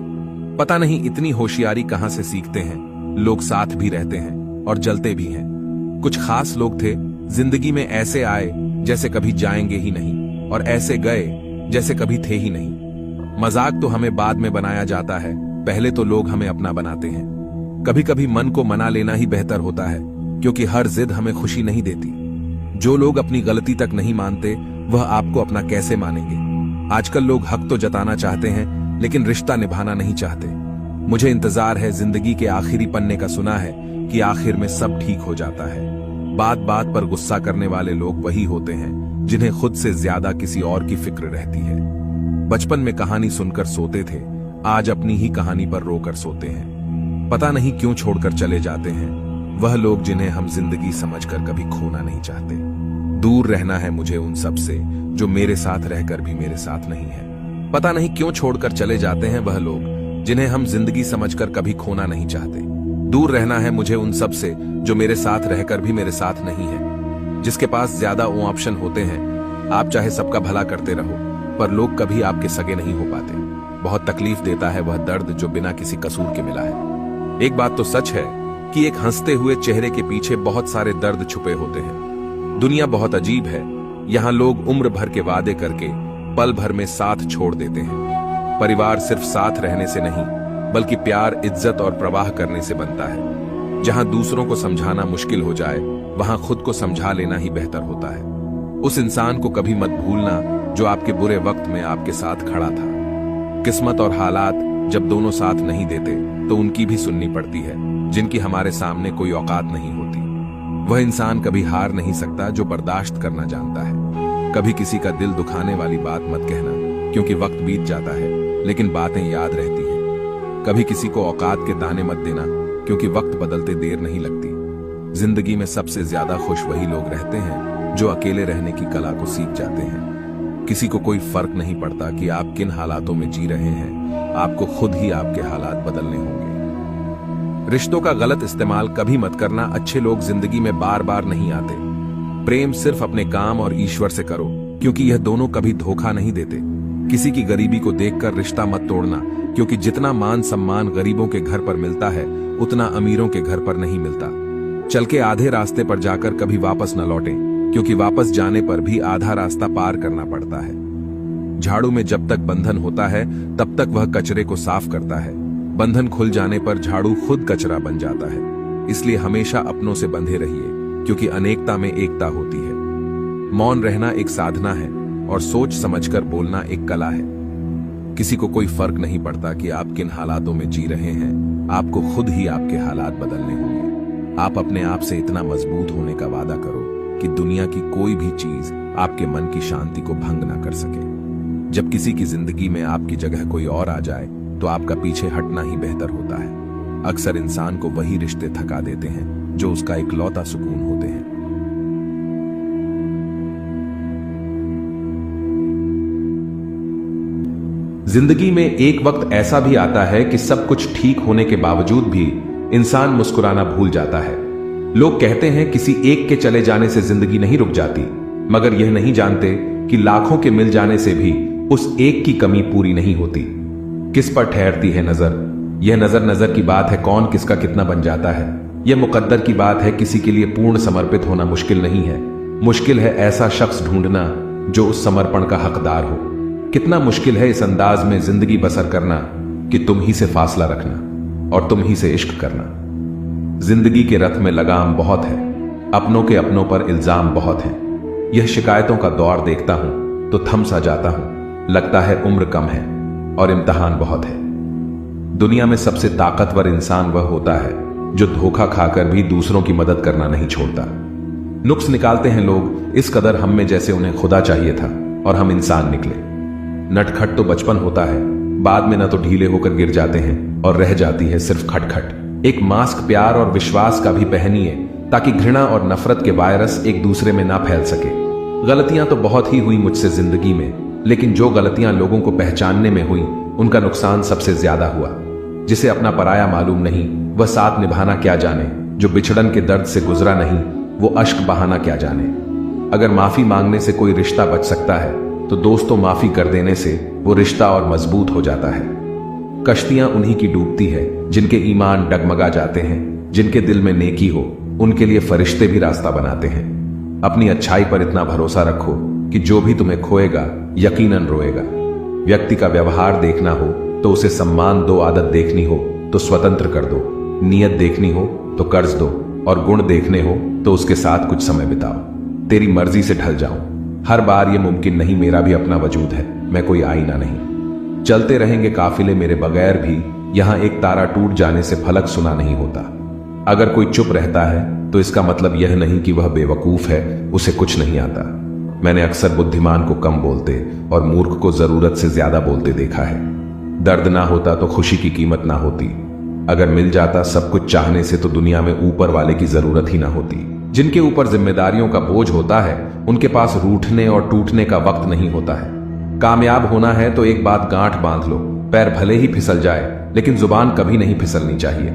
पता नहीं इतनी होशियारी कहां से सीखते हैं। लोग साथ भी रहते हैं और जलते भी हैं। कुछ खास लोग थे, जिंदगी में ऐसे आए जैसे कभी जाएंगे ही नहीं, और ऐसे गए जैसे कभी थे ही नहीं। मजाक तो हमें बाद में बनाया जाता है, पहले तो लोग हमें अपना बनाते हैं। कभी कभी मन को मना लेना ही बेहतर होता है, क्योंकि हर जिद हमें खुशी नहीं देती। जो लोग अपनी गलती तक नहीं मानते, वह आपको अपना कैसे मानेंगे। आजकल लोग हक तो जताना चाहते हैं, लेकिन रिश्ता निभाना नहीं चाहते। मुझे इंतजार है जिंदगी के आखिरी पन्ने का, सुना है कि आखिर में सब ठीक हो जाता है। बात बात पर गुस्सा करने वाले लोग वही होते हैं जिन्हें खुद से ज्यादा किसी और की फिक्र रहती है। बचपन में कहानी सुनकर सोते थे, आज अपनी ही कहानी पर रोकर सोते हैं। पता नहीं क्यों छोड़कर चले जाते हैं वह लोग जिन्हें हम जिंदगी समझकर कभी खोना नहीं चाहते। दूर रहना है मुझे उन सब से जो मेरे साथ रहकर भी मेरे साथ नहीं है। पता नहीं क्यों छोड़कर चले जाते हैं वह लोग जिन्हें हम जिंदगी समझकर कभी खोना नहीं चाहते। दूर रहना है मुझे उन सब से जो मेरे साथ रहकर भी मेरे साथ नहीं है। जिसके पास ज्यादा ऑप्शन होते हैं, आप चाहे सबका भला करते रहो, पर लोग कभी आपके सगे नहीं हो पाते। बहुत तकलीफ देता है वह दर्द जो बिना किसी कसूर के मिला है। एक बात तो सच है कि एक हंसते हुए चेहरे के पीछे बहुत सारे दर्द छुपे होते हैं। दुनिया बहुत अजीब है, यहाँ लोग उम्र भर के वादे करके पल भर में साथ छोड़ देते हैं। परिवार सिर्फ साथ रहने से नहीं, बल्कि प्यार, इज्जत और प्रवाह करने से बनता है। जहां दूसरों को समझाना मुश्किल हो जाए, वहां खुद को समझा लेना ही बेहतर होता है। उस इंसान को कभी मत भूलना जो आपके बुरे वक्त में आपके साथ खड़ा था। किस्मत और हालात जब दोनों साथ नहीं देते तो उनकी भी सुननी पड़ती है, जिनकी हमारे सामने कोई औकात नहीं होती। वह इंसान कभी हार नहीं सकता जो बर्दाश्त करना जानता है। कभी किसी का दिल दुखाने वाली बात मत कहना, क्योंकि वक्त बीत जाता है लेकिन बातें याद रहती हैं। कभी किसी को औकात के ताने मत देना, क्योंकि वक्त बदलते देर नहीं लगती। जिंदगी में सबसे ज्यादा खुश वही लोग रहते हैं जो अकेले रहने की कला को सीख जाते हैं। किसी को कोई फर्क नहीं पड़ता कि आप किन हालातों में जी रहे हैं, आपको खुद ही आपके हालात बदलने होंगे। रिश्तों का गलत इस्तेमाल कभी मत करना। अच्छे लोग जिंदगी में बार बार नहीं आते। प्रेम सिर्फ अपने काम और ईश्वर से करो, क्योंकि यह दोनों कभी धोखा नहीं देते। किसी की गरीबी को देखकर रिश्ता मत तोड़ना, क्योंकि जितना मान सम्मान गरीबों के घर पर मिलता है उतना अमीरों के घर पर नहीं मिलता। चल के आधे रास्ते पर जाकर कभी वापस न लौटें, क्योंकि वापस जाने पर भी आधा रास्ता पार करना पड़ता है। झाड़ू में जब तक बंधन होता है तब तक वह कचरे को साफ करता है। बंधन खुल जाने पर झाड़ू खुद कचरा बन जाता है। इसलिए हमेशा अपनों से बंधे रहिए, क्योंकि अनेकता में एकता होती है। मौन रहना एक साधना है और सोच समझकर बोलना एक कला है। किसी को कोई फर्क नहीं पड़ता कि आप किन हालातों में जी रहे हैं, आपको खुद ही आपके हालात बदलने होंगे। आप अपने आप से इतना मजबूत होने का वादा करो कि दुनिया की कोई भी चीज आपके मन की शांति को भंग ना कर सके। जब किसी की जिंदगी में आपकी जगह कोई और आ जाए तो आपका पीछे हटना ही बेहतर होता है। अक्सर इंसान को वही रिश्ते थका देते हैं जो उसका इकलौता सुकून होते हैं। जिंदगी में एक वक्त ऐसा भी आता है कि सब कुछ ठीक होने के बावजूद भी इंसान मुस्कुराना भूल जाता है। लोग कहते हैं किसी एक के चले जाने से जिंदगी नहीं रुक जाती, मगर यह नहीं जानते कि लाखों के मिल जाने से भी उस एक की कमी पूरी नहीं होती। किस पर ठहरती है नजर? यह नजर नजर की बात है, कौन किसका कितना बन जाता है। यह मुकद्दर की बात है, किसी के लिए पूर्ण समर्पित होना मुश्किल नहीं है। मुश्किल है ऐसा शख्स ढूंढना जो उस समर्पण का हकदार हो। कितना मुश्किल है इस अंदाज में जिंदगी बसर करना कि तुम ही से फासला रखना और तुम ही से इश्क करना। जिंदगी के रथ में लगाम बहुत है, अपनों के अपनों पर इल्जाम बहुत है। यह शिकायतों का दौर देखता हूं तो थम सा जाता हूं। लगता है उम्र कम है और इम्तिहान बहुत है। दुनिया में सबसे ताकतवर इंसान वह होता है जो धोखा खाकर भी दूसरों की मदद करना नहीं छोड़ता। नुक्स निकालते हैं लोग इस कदर हम में, जैसे उन्हें खुदा चाहिए था और हम इंसान निकले। नटखट तो बचपन होता है, बाद में न तो ढीले होकर गिर जाते हैं और रह जाती है सिर्फ खटखट। एक मास्क प्यार और विश्वास का भी पहनिए, ताकि घृणा और नफरत के वायरस एक दूसरे में ना फैल सके। गलतियां तो बहुत ही हुई मुझसे जिंदगी में, लेकिन जो गलतियां लोगों को पहचानने में हुई उनका नुकसान सबसे ज्यादा हुआ। जिसे अपना पराया मालूम नहीं वह साथ निभाना क्या जाने। जो बिछड़न के दर्द से गुजरा नहीं वो अश्क बहाना क्या जाने। अगर माफी मांगने से कोई रिश्ता बच सकता है तो दोस्तों माफी कर देने से वो रिश्ता और मजबूत हो जाता है। कश्तियां उन्हीं की डूबती है जिनके ईमान डगमगा जाते हैं। जिनके दिल में नेकी हो उनके लिए फरिश्ते भी रास्ता बनाते हैं। अपनी अच्छाई पर इतना भरोसा रखो कि जो भी तुम्हें खोएगा यकीनन रोएगा। व्यक्ति का व्यवहार देखना हो तो उसे सम्मान दो, आदत देखनी हो तो स्वतंत्र कर दो, नियत देखनी हो तो कर्ज दो, और गुण देखने हो तो उसके साथ कुछ समय बिताओ। तेरी मर्जी से ढल जाऊं, हर बार ये मुमकिन नहीं, मेरा भी अपना वजूद है, मैं कोई आईना नहीं। चलते रहेंगे काफिले मेरे बगैर भी, यहां एक तारा टूट जाने से फलक सुना नहीं होता। अगर कोई चुप रहता है तो इसका मतलब यह नहीं कि वह बेवकूफ है, उसे कुछ नहीं आता। मैंने अक्सर बुद्धिमान को कम बोलते और मूर्ख को जरूरत से ज्यादा बोलते देखा है। दर्द ना होता तो खुशी की कीमत ना होती। अगर मिल जाता सब कुछ चाहने से तो दुनिया में ऊपर वाले की जरूरत ही ना होती। जिनके ऊपर जिम्मेदारियों का बोझ होता है उनके पास रूठने और टूटने का वक्त नहीं होता है। कामयाब होना है तो एक बात गांठ बांध लो, पैर भले ही फिसल जाए लेकिन जुबान कभी नहीं फिसलनी चाहिए।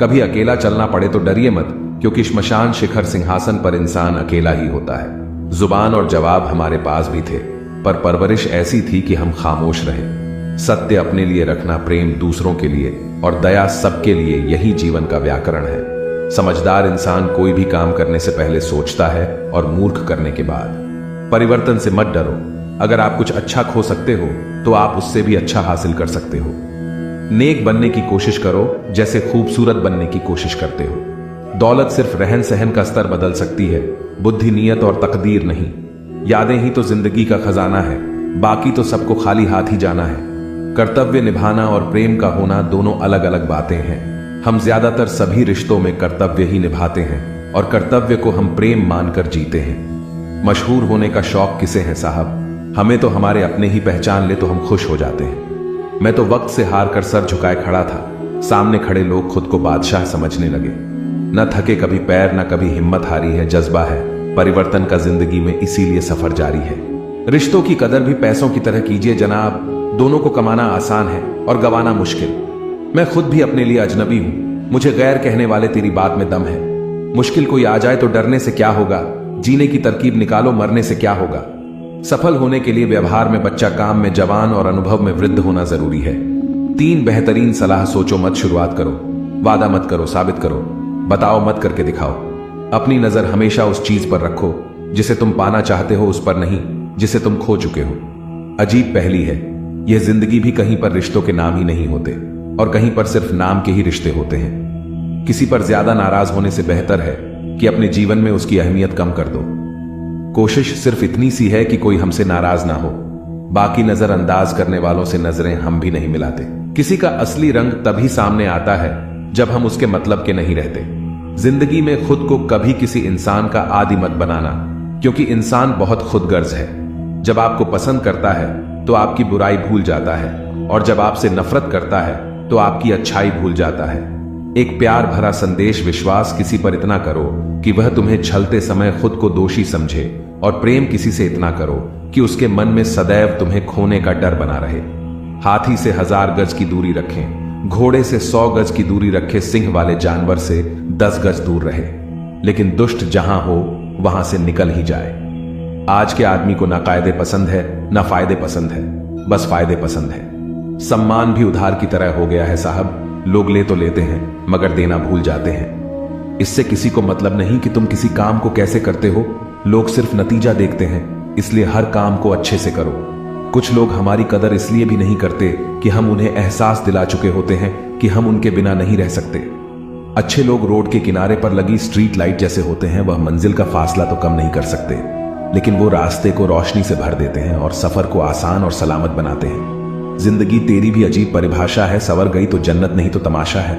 कभी अकेला चलना पड़े तो डरिए मत, क्योंकि श्मशान शिखर सिंहासन पर इंसान अकेला ही होता है। जुबान और जवाब हमारे पास भी थे, पर परवरिश ऐसी थी कि हम खामोश रहे। सत्य अपने लिए रखना, प्रेम दूसरों के लिए और दया सबके लिए, यही जीवन का व्याकरण है। समझदार इंसान कोई भी काम करने से पहले सोचता है और मूर्ख करने के बाद। परिवर्तन से मत डरो। अगर आप कुछ अच्छा खो सकते हो तो आप उससे भी अच्छा हासिल कर सकते हो। नेक बनने की कोशिश करो जैसे खूबसूरत बनने की कोशिश करते हो। दौलत सिर्फ रहन सहन का स्तर बदल सकती है, बुद्धि, नियत और तकदीर नहीं। यादें ही तो जिंदगी का खजाना है, बाकी तो सबको खाली हाथ ही जाना है। कर्तव्य निभाना और प्रेम का होना दोनों अलग अलग बातें हैं। हम ज्यादातर सभी रिश्तों में कर्तव्य ही निभाते हैं और कर्तव्य को हम प्रेम मानकर जीते हैं। मशहूर होने का शौक किसे है साहब? हमें तो हमारे अपने ही पहचान ले तो हम खुश हो जाते हैं। मैं तो वक्त से हार कर सर झुकाए खड़ा था, सामने खड़े लोग खुद को बादशाह समझने लगे। न थके कभी पैर, न कभी हिम्मत हारी है, जज्बा है परिवर्तन का जिंदगी में, इसीलिए सफर जारी है। रिश्तों की कदर भी पैसों की तरह कीजिए जनाब, दोनों को कमाना आसान है और गंवाना मुश्किल। मैं खुद भी अपने लिए अजनबी हूं, मुझे गैर कहने वाले तेरी बात में दम है। मुश्किल कोई आ जाए तो डरने से क्या होगा, जीने की तरकीब निकालो, मरने से क्या होगा। सफल होने के लिए व्यवहार में बच्चा, काम में जवान और अनुभव में वृद्ध होना जरूरी है। 3 बेहतरीन सलाह सोचो मत, शुरुआत करो, वादा मत करो, साबित करो, बताओ मत, करके दिखाओ। अपनी नजर हमेशा उस चीज पर रखो जिसे तुम पाना चाहते हो, उस पर नहीं जिसे तुम खो चुके हो। अजीब पहेली है यह जिंदगी भी, कहीं पर रिश्तों के नाम ही नहीं होते और कहीं पर सिर्फ नाम के ही रिश्ते होते हैं। किसी पर ज्यादा नाराज होने से बेहतर है कि अपने जीवन में उसकी अहमियत कम कर दो। कोशिश सिर्फ इतनी सी है कि कोई हमसे नाराज ना हो, बाकी नजरअंदाज करने वालों से नजरें हम भी नहीं मिलाते। किसी का असली रंग तभी सामने आता है जब हम उसके मतलब के नहीं रहते। जिंदगी में खुद को कभी किसी इंसान का आदी मत बनाना, क्योंकि इंसान बहुत खुदगर्ज है। जब आपको पसंद करता है तो आपकी बुराई भूल जाता है, और जब आपसे नफरत करता है तो आपकी अच्छाई भूल जाता है। एक प्यार भरा संदेश, विश्वास किसी पर इतना करो कि वह तुम्हें छलते समय खुद को दोषी समझे, और प्रेम किसी से इतना करो कि उसके मन में सदैव तुम्हें खोने का डर बना रहे। हाथी से 1000 गज की दूरी रखें, घोड़े से 100 गज की दूरी रखे, सिंह वाले जानवर से 10 गज दूर रहे, लेकिन दुष्ट जहां हो वहां से निकल ही जाए। आज के आदमी को ना कायदे पसंद है ना फायदे पसंद है, बस फायदे पसंद है। सम्मान भी उधार की तरह हो गया है साहब, लोग ले तो लेते हैं मगर देना भूल जाते हैं। इससे किसी को मतलब नहीं कि तुम किसी काम को कैसे करते हो, लोग सिर्फ नतीजा देखते हैं, इसलिए हर काम को अच्छे से करो। कुछ लोग हमारी कदर इसलिए भी नहीं करते कि हम उन्हें एहसास दिला चुके होते हैं कि हम उनके बिना नहीं रह सकते। अच्छे लोग रोड के किनारे पर लगी स्ट्रीट लाइट जैसे होते हैं, वह मंजिल का फासला तो कम नहीं कर सकते, लेकिन वो रास्ते को रोशनी से भर देते हैं और सफर को आसान और सलामत बनाते हैं। जिंदगी तेरी भी अजीब परिभाषा है, सवर गई तो जन्नत नहीं तो तमाशा है।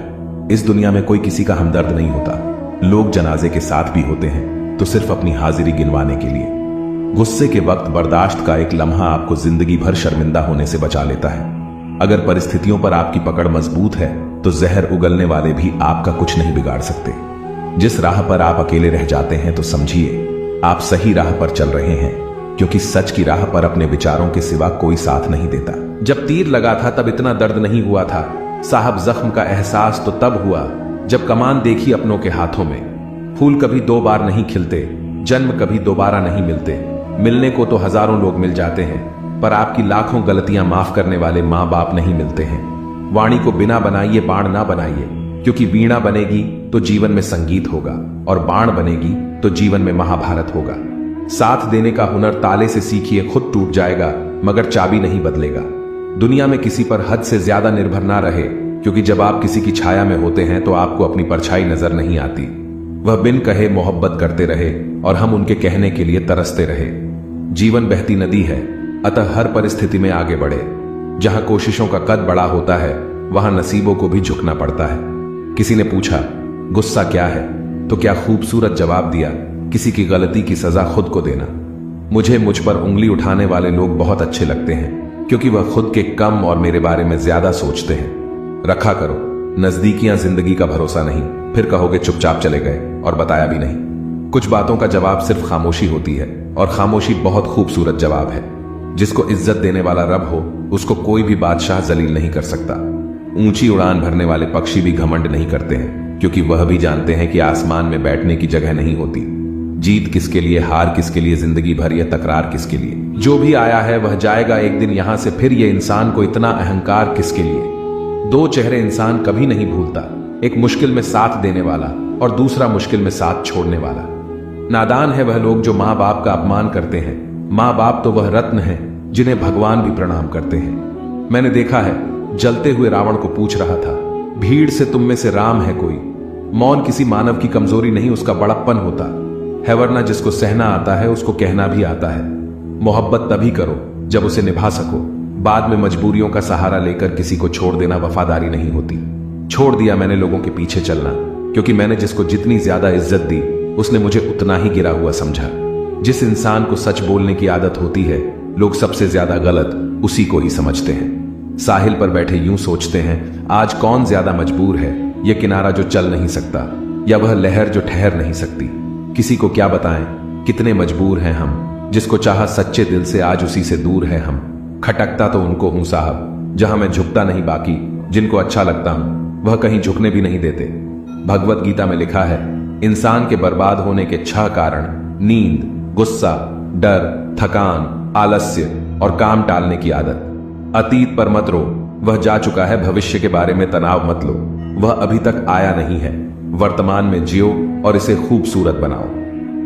इस दुनिया में कोई किसी का हमदर्द नहीं होता, लोग जनाजे के साथ भी होते हैं तो सिर्फ अपनी हाजिरी गिनवाने के लिए। गुस्से के वक्त बर्दाश्त का एक लम्हा आपको जिंदगी भर शर्मिंदा होने से बचा लेता है। अगर परिस्थितियों पर आपकी पकड़ मजबूत है तो जहर उगलने वाले भी आपका कुछ नहीं बिगाड़ सकते। जिस राह पर आप अकेले रह जाते हैं तो समझिए आप सही राह पर चल रहे हैं, क्योंकि सच की राह पर अपने विचारों के सिवा कोई साथ नहीं देता। जब तीर लगा था तब इतना दर्द नहीं हुआ था साहब, जख्म का एहसास तो तब हुआ जब कमान देखी अपनों के हाथों में। फूल कभी 2 बार नहीं खिलते, जन्म कभी दोबारा नहीं मिलते। मिलने को तो हजारों लोग मिल जाते हैं, पर आपकी लाखों गलतियां माफ करने वाले माँ बाप नहीं मिलते हैं। वाणी को बिना बनाइए, बाण ना बनाइए, क्योंकि वीणा बनेगी तो जीवन में संगीत होगा, और बाण बनेगी तो जीवन में महाभारत होगा। साथ देने का हुनर ताले से सीखिए, खुद टूट जाएगा मगर चाबी नहीं बदलेगा। दुनिया में किसी पर हद से ज्यादा निर्भर ना रहे, क्योंकि जब आप किसी की छाया में होते हैं तो आपको अपनी परछाई नजर नहीं आती। वह बिन कहे मोहब्बत करते रहे और हम उनके कहने के लिए तरसते रहे। जीवन बहती नदी है, अतः हर परिस्थिति में आगे बढ़े। जहां कोशिशों का कद बड़ा होता है वहां नसीबों को भी झुकना पड़ता है। किसी ने पूछा गुस्सा क्या है, तो क्या खूबसूरत जवाब दिया, किसी की गलती की सजा खुद को देना। मुझे मुझ पर उंगली उठाने वाले लोग बहुत अच्छे लगते हैं, क्योंकि वह खुद के कम और मेरे बारे में ज्यादा सोचते हैं। रखा करो, नजदीकियां जिंदगी का भरोसा नहीं, फिर कहोगे चुपचाप चले गए और बताया भी नहीं। कुछ बातों का जवाब सिर्फ खामोशी होती है, और खामोशी बहुत खूबसूरत जवाब है। जिसको इज्जत देने वाला रब हो उसको कोई भी बादशाह जलील नहीं कर सकता। ऊंची उड़ान भरने वाले पक्षी भी घमंड नहीं करते हैं, क्योंकि वह भी जानते हैं कि आसमान में बैठने की जगह नहीं होती। जीत किसके लिए, हार किसके लिए, जिंदगी भर यह तकरार किसके लिए। जो भी आया है वह जाएगा एक दिन यहां से, फिर ये इंसान को इतना अहंकार किसके लिए। 2 चेहरे इंसान कभी नहीं भूलता, एक मुश्किल में साथ देने वाला और दूसरा मुश्किल में साथ छोड़ने वाला। नादान है वह लोग जो माँ बाप का अपमान करते हैं। माँ बाप तो वह रत्न है जिन्हें भगवान भी प्रणाम करते हैं। मैंने देखा है जलते हुए रावण को पूछ रहा था, भीड़ से तुम में से राम है कोई। मौन किसी मानव की कमजोरी नहीं, उसका बड़प्पन होता है, वरना जिसको सहना आता है उसको कहना भी आता है। मोहब्बत तभी करो जब उसे निभा सको, बाद में मजबूरियों का सहारा लेकर किसी को छोड़ देना वफादारी नहीं होती। छोड़ दिया मैंने लोगों के पीछे चलना, क्योंकि मैंने जिसको जितनी ज्यादा इज्जत दी उसने मुझे उतना ही गिरा हुआ समझा। जिस इंसान को सच बोलने की आदत होती है, लोग सबसे ज्यादा गलत उसी को ही समझते हैं। साहिल पर बैठे यूं सोचते हैं, आज कौन ज्यादा मजबूर है, यह किनारा जो चल नहीं सकता या वह लहर जो ठहर नहीं सकती। किसी को क्या बताएं कितने मजबूर हैं हम, जिसको चाहा सच्चे दिल से आज उसी से दूर है हम। खटकता तो उनको हूं साहब, जहां मैं झुकता नहीं, बाकी जिनको अच्छा लगता हूं वह कहीं झुकने भी नहीं देते। भगवत गीता में लिखा है, इंसान के बर्बाद होने के 6 कारण नींद, गुस्सा, डर, थकान, आलस्य और काम टालने की आदत। अतीत पर मत रो, वह जा चुका है। भविष्य के बारे में तनाव मत लो, वह अभी तक आया नहीं है। वर्तमान में जियो और इसे खूबसूरत बनाओ।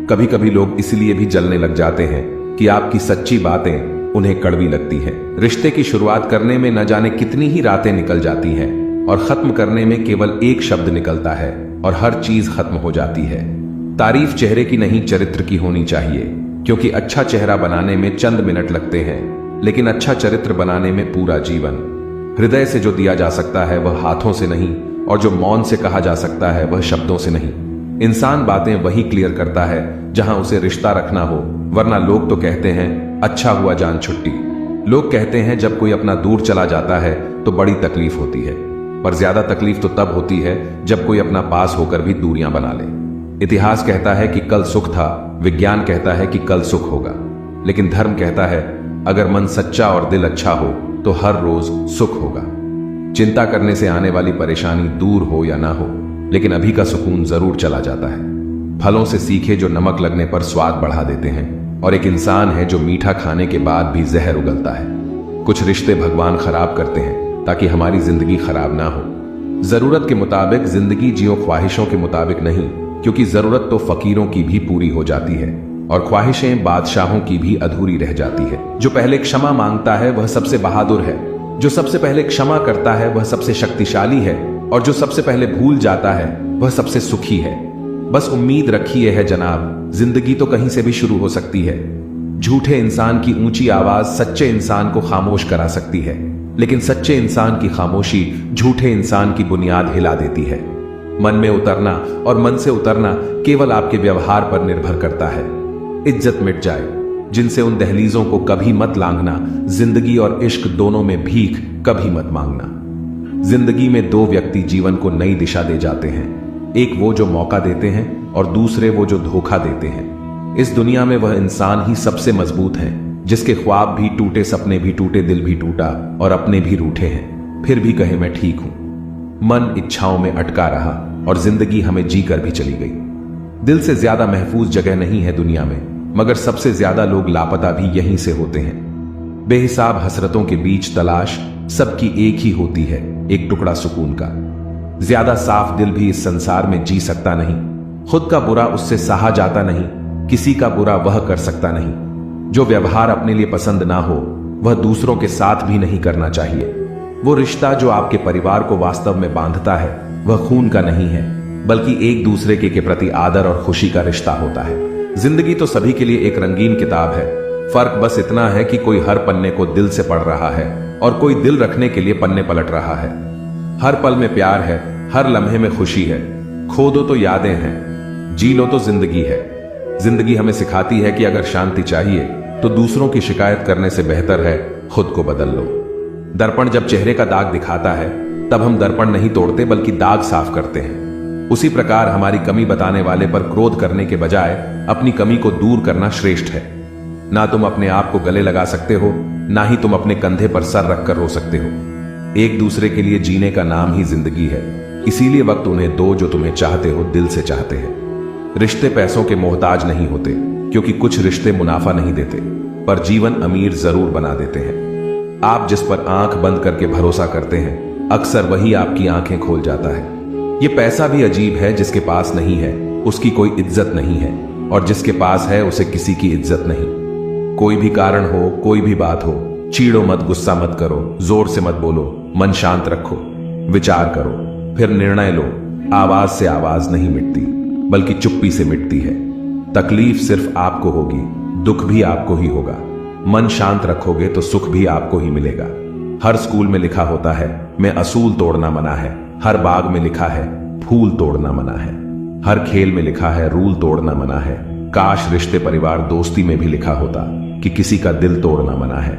कभी कभी लोग इसलिए भी जलने लग जाते हैं कि आपकी सच्ची बातें उन्हें कड़वी लगती हैं। रिश्ते की शुरुआत करने में न जाने कितनी ही रातें निकल जाती हैं और खत्म करने में केवल एक शब्द निकलता है और हर चीज खत्म हो जाती है। तारीफ चेहरे की नहीं, चरित्र की होनी चाहिए, क्योंकि अच्छा चेहरा बनाने में चंद मिनट लगते हैं, लेकिन अच्छा चरित्र बनाने में पूरा जीवन। हृदय से जो दिया जा सकता है वह हाथों से नहीं, और जो मौन से कहा जा सकता है वह शब्दों से नहीं। इंसान बातें वही क्लियर करता है जहां उसे रिश्ता रखना हो, वरना लोग तो कहते हैं अच्छा हुआ जान छुट्टी। लोग कहते हैं जब कोई अपना दूर चला जाता है तो बड़ी तकलीफ होती है, पर ज्यादा तकलीफ तो तब होती है जब कोई अपना पास होकर भी दूरियां बना ले। इतिहास कहता है कि कल सुख था, विज्ञान कहता है कि कल सुख होगा, लेकिन धर्म कहता है अगर मन सच्चा और दिल अच्छा हो तो हर रोज सुख होगा। चिंता करने से आने वाली परेशानी दूर हो या ना हो, लेकिन अभी का सुकून जरूर चला जाता है। फलों से सीखे जो नमक लगने पर स्वाद बढ़ा देते हैं, और एक इंसान है जो मीठा खाने के बाद भी जहर उगलता है। कुछ रिश्ते भगवान खराब करते हैं ताकि हमारी जिंदगी खराब ना हो। जरूरत के मुताबिक जिंदगी जियो, ख्वाहिशों के मुताबिक नहीं, क्योंकि जरूरत तो फकीरों की भी पूरी हो जाती है और ख्वाहिशें बादशाहों की भी अधूरी रह जाती है। जो पहले क्षमा मांगता है वह सबसे बहादुर है, जो सबसे पहले क्षमा करता है वह सबसे शक्तिशाली है, और जो सबसे पहले भूल जाता है वह सबसे सुखी है। बस उम्मीद रखिए है जनाब, जिंदगी तो कहीं से भी शुरू हो सकती है। झूठे इंसान की ऊंची आवाज सच्चे इंसान को खामोश करा सकती है, लेकिन सच्चे इंसान की खामोशी झूठे इंसान की बुनियाद हिला देती है। मन में उतरना और मन से उतरना केवल आपके व्यवहार पर निर्भर करता है। इज्जत मिट जाए जिनसे, उन दहलीजों को कभी मत लांघना। जिंदगी और इश्क दोनों में भीख कभी मत मांगना। जिंदगी में 2 व्यक्ति जीवन को नई दिशा दे जाते हैं, एक वो जो मौका देते हैं और दूसरे वो जो धोखा देते हैं। इस दुनिया में वह इंसान ही सबसे मजबूत है जिसके ख्वाब भी टूटे, सपने भी टूटे, दिल भी टूटा और अपने भी रूठे हैं, फिर भी कहे मैं ठीक हूं। मन इच्छाओं में अटका रहा और जिंदगी हमें जीकर भी चली गई। दिल से ज्यादा महफूज जगह नहीं है दुनिया में, मगर सबसे ज्यादा लोग लापता भी यहीं से होते हैं। बेहिसाब हसरतों के बीच तलाश सबकी एक ही होती है, एक टुकड़ा सुकून का। ज्यादा साफ दिल भी इस संसार में जी सकता नहीं। खुद का बुरा उससे सहा जाता नहीं, किसी का बुरा वह कर सकता नहीं। जो व्यवहार अपने लिए पसंद ना हो वह दूसरों के साथ भी नहीं करना चाहिए। वो रिश्ता जो आपके परिवार को वास्तव में बांधता है वह खून का नहीं है, बल्कि एक दूसरे के प्रति आदर और खुशी का रिश्ता होता है। जिंदगी तो सभी के लिए एक रंगीन किताब है, फर्क बस इतना है कि कोई हर पन्ने को दिल से पढ़ रहा है और कोई दिल रखने के लिए पन्ने पलट रहा है। हर पल में प्यार है, हर लम्हे में खुशी है। खो दो तो यादें हैं, जी लो तो जिंदगी है। जिंदगी हमें सिखाती है कि अगर शांति चाहिए तो दूसरों की शिकायत करने से बेहतर है खुद को बदल लो। दर्पण जब चेहरे का दाग दिखाता है तब हम दर्पण नहीं तोड़ते बल्कि दाग साफ करते हैं। उसी प्रकार हमारी कमी बताने वाले पर क्रोध करने के बजाय अपनी कमी को दूर करना श्रेष्ठ है। ना तुम अपने आप को गले लगा सकते हो, ना ही तुम अपने कंधे पर सर रखकर रो सकते हो। एक दूसरे के लिए जीने का नाम ही जिंदगी है, इसीलिए वक्त उन्हें दो जो तुम्हें चाहते हो, दिल से चाहते हैं। रिश्ते पैसों के मोहताज नहीं होते, क्योंकि कुछ रिश्ते मुनाफा नहीं देते पर जीवन अमीर जरूर बना देते हैं। आप जिस पर आंख बंद करके भरोसा करते हैं अक्सर वही आपकी आंखें खोल जाता है। ये पैसा भी अजीब है, जिसके पास नहीं है उसकी कोई इज्जत नहीं है, और जिसके पास है उसे किसी की इज्जत नहीं। कोई भी कारण हो, कोई भी बात हो, चीड़ो मत, गुस्सा मत करो, जोर से मत बोलो, मन शांत रखो, विचार करो, फिर निर्णय लो। आवाज से आवाज नहीं मिटती बल्कि चुप्पी से मिटती है। तकलीफ सिर्फ आपको होगी, दुख भी आपको ही होगा। मन शांत रखोगे तो सुख भी आपको ही मिलेगा। हर स्कूल में लिखा होता है मैं असूल तोड़ना मना है। हर बाग में लिखा है फूल तोड़ना मना है। हर खेल में लिखा है रूल तोड़ना मना है। काश रिश्ते परिवार दोस्ती में भी लिखा होता कि किसी का दिल तोड़ना मना है।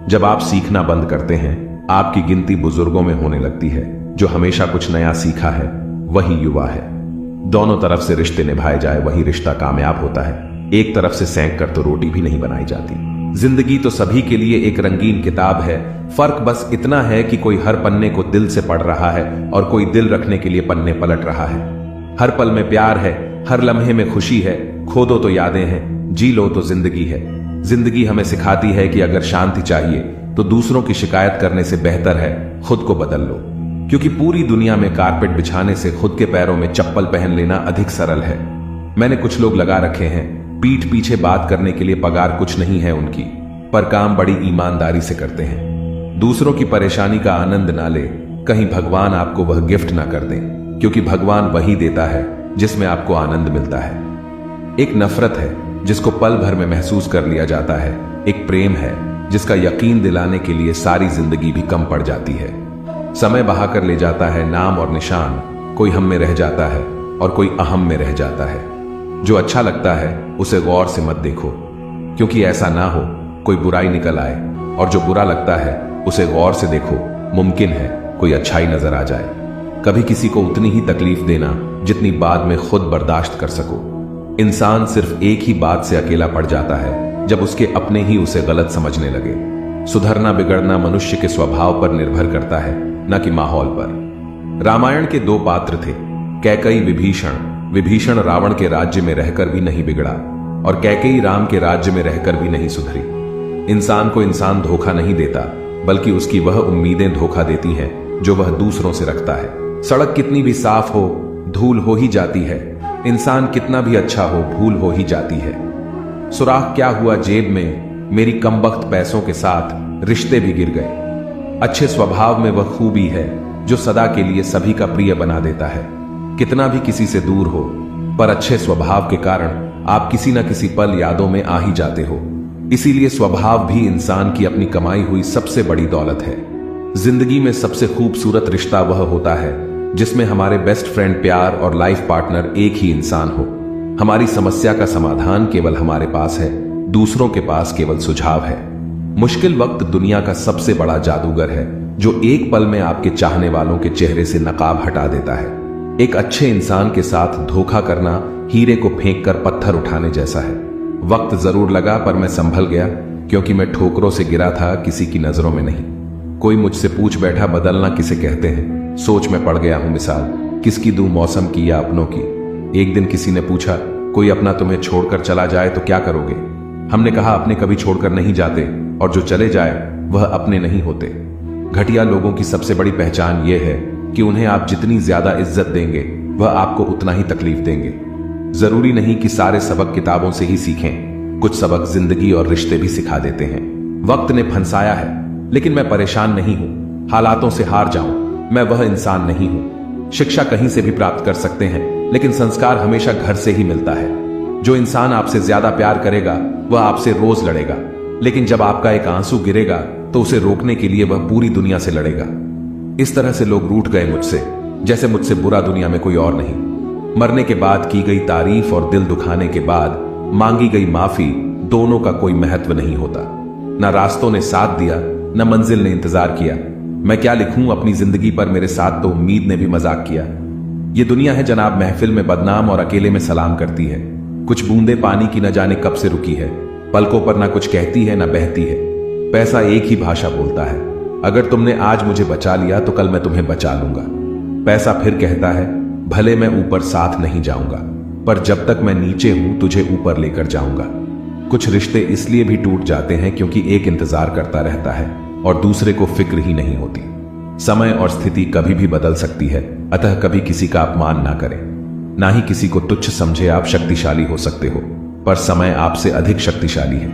जब आप सीखना बंद करते हैं, आपकी गिनती बुजुर्गों में होने लगती है। जो हमेशा कुछ नया सीखा है वही युवा है। दोनों तरफ से रिश्ते निभाए जाए वही रिश्ता कामयाब होता है। एक तरफ से सेंक कर तो रोटी भी नहीं बनाई जाती। जिंदगी तो सभी के लिए एक रंगीन किताब है। फर्क बस इतना है कि कोई हर पन्ने को दिल से पढ़ रहा है और कोई दिल रखने के लिए पन्ने पलट रहा है। हर पल में प्यार है, हर लम्हे में खुशी है। खो दो तो यादें हैं, जी लो तो जिंदगी है। जिंदगी हमें सिखाती है कि अगर शांति चाहिए तो दूसरों की शिकायत करने से बेहतर है खुद को बदल लो, क्योंकि पूरी दुनिया में कारपेट बिछाने से खुद के पैरों में चप्पल पहन लेना अधिक सरल है। मैंने कुछ लोग लगा रखे हैं पीठ पीछे बात करने के लिए, पगार कुछ नहीं है उनकी, पर काम बड़ी ईमानदारी से करते हैं। दूसरों की परेशानी का आनंद ना ले, कहीं भगवान आपको वह गिफ्ट ना कर दें, क्योंकि भगवान वही देता है जिसमें आपको आनंद मिलता है। एक नफरत है जिसको पल भर में महसूस कर लिया जाता है। एक प्रेम है जिसका यकीन दिलाने के लिए सारी जिंदगी भी कम पड़ जाती है। समय बहाकर ले जाता है नाम और निशान, कोई हम में रह जाता है और कोई अहम में रह जाता है। जो अच्छा लगता है उसे गौर से मत देखो, क्योंकि ऐसा ना हो कोई बुराई निकल आए, और जो बुरा लगता है उसे गौर से देखो, मुमकिन है कोई अच्छाई नजर आ जाए। कभी किसी को उतनी ही तकलीफ देना जितनी बाद में खुद बर्दाश्त कर सको। इंसान सिर्फ एक ही बात से अकेला पड़ जाता है जब उसके अपने ही उसे गलत समझने लगे। सुधरना बिगड़ना मनुष्य के स्वभाव पर निर्भर करता है, न कि माहौल पर। रामायण के दो पात्र थे, कैकेयी विभीषण। विभीषण रावण के राज्य में रहकर भी नहीं बिगड़ा और कैकेयी राम के राज्य में रहकर भी नहीं सुधरी। इंसान को इंसान धोखा नहीं देता, बल्कि उसकी वह उम्मीदें धोखा देती हैं जो वह दूसरों से रखता है। सड़क कितनी भी साफ हो, धूल हो ही जाती है। इंसान कितना भी अच्छा हो, भूल हो ही जाती है। सुराख क्या हुआ जेब में, मेरी कमबख्त पैसों के साथ रिश्ते भी गिर गए। अच्छे स्वभाव में वह खूबी है जो सदा के लिए सभी का प्रिय बना देता है। कितना भी किसी से दूर हो, पर अच्छे स्वभाव के कारण आप किसी न किसी पल यादों में आ ही जाते हो। इसीलिए स्वभाव भी इंसान की अपनी कमाई हुई सबसे बड़ी दौलत है। जिंदगी में सबसे खूबसूरत रिश्ता वह होता है जिसमें हमारे बेस्ट फ्रेंड, प्यार और लाइफ पार्टनर एक ही इंसान हो। हमारी समस्या का समाधान केवल हमारे पास है, दूसरों के पास केवल सुझाव है। मुश्किल वक्त दुनिया का सबसे बड़ा जादूगर है जो एक पल में आपके चाहने वालों के चेहरे से नकाब हटा देता है। एक अच्छे इंसान के साथ धोखा करना हीरे को फेंक कर पत्थर उठाने जैसा है। वक्त जरूर लगा पर मैं संभल गया, क्योंकि मैं ठोकरों से गिरा था, किसी की नजरों में नहीं। कोई मुझसे पूछ बैठा बदलना किसे कहते हैं, सोच में पड़ गया हूं मिसाल, किसकी दूं मौसम की या अपनों की। एक दिन किसी ने पूछा कोई अपना तुम्हें छोड़कर चला जाए तो क्या करोगे। हमने कहा अपने कभी छोड़कर नहीं जाते, और जो चले जाए वह अपने नहीं होते। घटिया लोगों की सबसे बड़ी पहचान यह है कि उन्हें आप जितनी ज्यादा इज्जत देंगे वह आपको उतना ही तकलीफ देंगे। जरूरी नहीं कि सारे सबक किताबों से ही सीखें, कुछ सबक जिंदगी और रिश्ते भी सिखा देते हैं। वक्त ने फंसाया है, लेकिन मैं परेशान नहीं हूं। हालातों से हार जाऊं, मैं वह इंसान नहीं हूं। शिक्षा कहीं से भी प्राप्त कर सकते हैं, लेकिन संस्कार हमेशा घर से ही मिलता है। जो इंसान आपसे ज्यादा प्यार करेगा वह आपसे रोज लड़ेगा, लेकिन जब आपका एक आंसू गिरेगा तो उसे रोकने के लिए वह पूरी दुनिया से लड़ेगा। इस तरह से लोग रूठ गए मुझसे, जैसे मुझसे बुरा दुनिया में कोई और नहीं। मरने के बाद की गई तारीफ और दिल दुखाने के बाद मांगी गई माफी, दोनों का कोई महत्व नहीं होता। न रास्तों ने साथ दिया, न मंजिल ने इंतजार किया। मैं क्या लिखूं अपनी जिंदगी पर, मेरे साथ तो उम्मीद ने भी मजाक किया। ये दुनिया है जनाब, महफिल में बदनाम और अकेले में सलाम करती है। कुछ बूंदे पानी की न जाने कब से रुकी है, पलकों पर ना कुछ कहती है ना बहती है। पैसा एक ही भाषा बोलता है, अगर तुमने आज मुझे बचा लिया तो कल मैं तुम्हें बचा लूंगा। पैसा फिर कहता है भले मैं ऊपर साथ नहीं जाऊंगा, पर जब तक मैं नीचे हूं तुझे ऊपर लेकर जाऊंगा। कुछ रिश्ते इसलिए भी टूट जाते हैं क्योंकि एक इंतजार करता रहता है और दूसरे को फिक्र ही नहीं होती। समय और स्थिति कभी भी बदल सकती है, अतः कभी किसी का अपमान ना करें, ना ही किसी को तुच्छ समझे। आप शक्तिशाली हो सकते हो, पर समय आपसे अधिक शक्तिशाली है।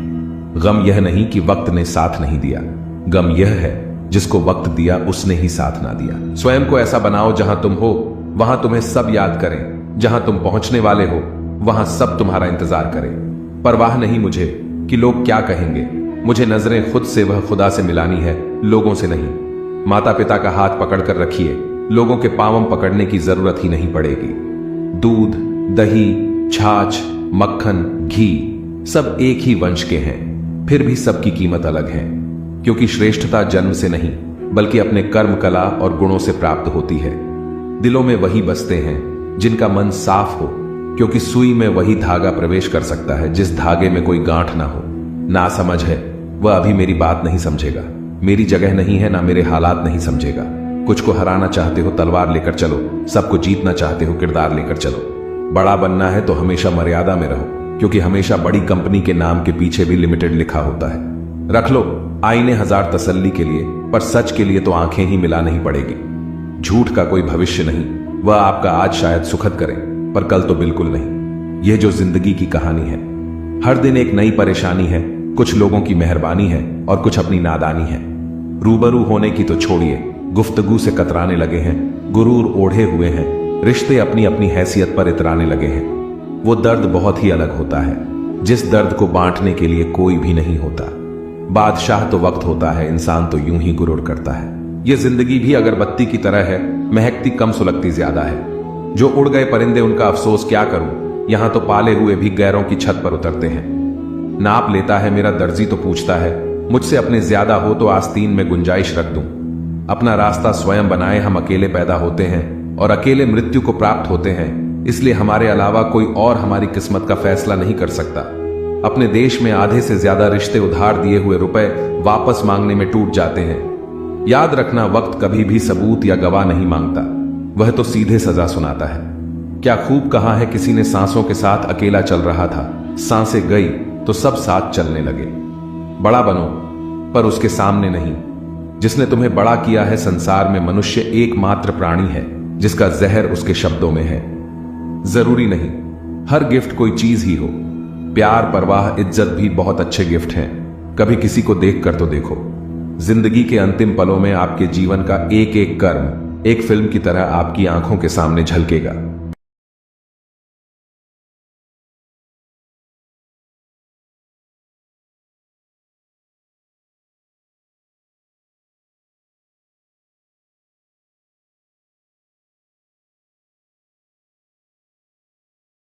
गम यह नहीं कि वक्त ने साथ नहीं दिया, गम यह है जिसको वक्त दिया उसने ही साथ ना दिया। स्वयं को ऐसा बनाओ जहां तुम हो वहां तुम्हें सब याद करें, जहां तुम पहुंचने वाले हो वहां सब तुम्हारा इंतजार करें। परवाह नहीं मुझे कि लोग क्या कहेंगे, मुझे नजरें खुद से वह खुदा से मिलानी है, लोगों से नहीं। माता पिता का हाथ पकड़कर रखिए, लोगों के पांव पकड़ने की जरूरत ही नहीं पड़ेगी। दूध, दही, छाछ, मक्खन, घी सब एक ही वंश के हैं, फिर भी सबकी कीमत अलग है, क्योंकि श्रेष्ठता जन्म से नहीं बल्कि अपने कर्म, कला और गुणों से प्राप्त होती है। दिलों में वही बसते हैं जिनका मन साफ हो, क्योंकि सुई में वही धागा प्रवेश कर सकता है जिस धागे में कोई गांठ ना हो। ना समझ है वह अभी मेरी बात नहीं समझेगा, मेरी जगह नहीं है, ना मेरे हालात नहीं समझेगा। कुछ को हराना चाहते हो तलवार लेकर चलो, सबको जीतना चाहते हो किरदार लेकर चलो। बड़ा बनना है तो हमेशा मर्यादा में रहो, क्योंकि हमेशा बड़ी कंपनी के नाम के पीछे भी लिमिटेड लिखा होता है। रख लो आईने हजार तसल्ली के लिए, पर सच के लिए तो आंखें ही मिला नहीं पड़ेगी। झूठ का कोई भविष्य नहीं, वह आपका आज शायद सुखद करे पर कल तो बिल्कुल नहीं। यह जो जिंदगी की कहानी है, हर दिन एक नई परेशानी है। कुछ लोगों की मेहरबानी है और कुछ अपनी नादानी है। रूबरू होने की तो छोड़िए, गुफ्तगू से कतराने लगे हैं, गुरूर ओढ़े हुए हैं, रिश्ते अपनी अपनी हैसियत पर इतराने लगे हैं। वो दर्द बहुत ही अलग होता है जिस दर्द को बांटने के लिए कोई भी नहीं होता। बादशाह तो वक्त होता है, इंसान तो यूं ही गुरूर करता है। ये जिंदगी भी अगरबत्ती की तरह है, महकती कम सुलगती ज्यादा है। जो उड़ गए परिंदे उनका अफसोस क्या करूं, यहां तो पाले हुए भी गैरों की छत पर उतरते हैं। नाप लेता है मेरा दर्जी तो पूछता है, मुझसे अपने ज्यादा हो तो आस्तीन में गुंजाइश रख दूं। अपना रास्ता स्वयं बनाए, हम अकेले पैदा होते हैं और अकेले मृत्यु को प्राप्त होते हैं, इसलिए हमारे अलावा कोई और हमारी किस्मत का फैसला नहीं कर सकता। अपने देश में आधे से ज्यादा रिश्ते उधार दिए हुए रुपए वापस मांगने में टूट जाते हैं। याद रखना, वक्त कभी भी सबूत या गवाह नहीं मांगता, वह तो सीधे सजा सुनाता है। क्या खूब कहा है किसी ने, सांसों के साथ अकेला चल रहा था, सांसें गई तो सब साथ चलने लगे। बड़ा बनो पर उसके सामने नहीं। जिसने तुम्हें बड़ा किया है संसार में, मनुष्य एकमात्र प्राणी है जिसका जहर उसके शब्दों में है। जरूरी नहीं हर गिफ्ट कोई चीज ही हो, प्यार, परवाह, इज्जत भी बहुत अच्छे गिफ्ट हैं। कभी किसी को देख कर तो देखो। जिंदगी के अंतिम पलों में आपके जीवन का एक एक कर्म एक फिल्म की तरह आपकी आंखों के सामने झलकेगा।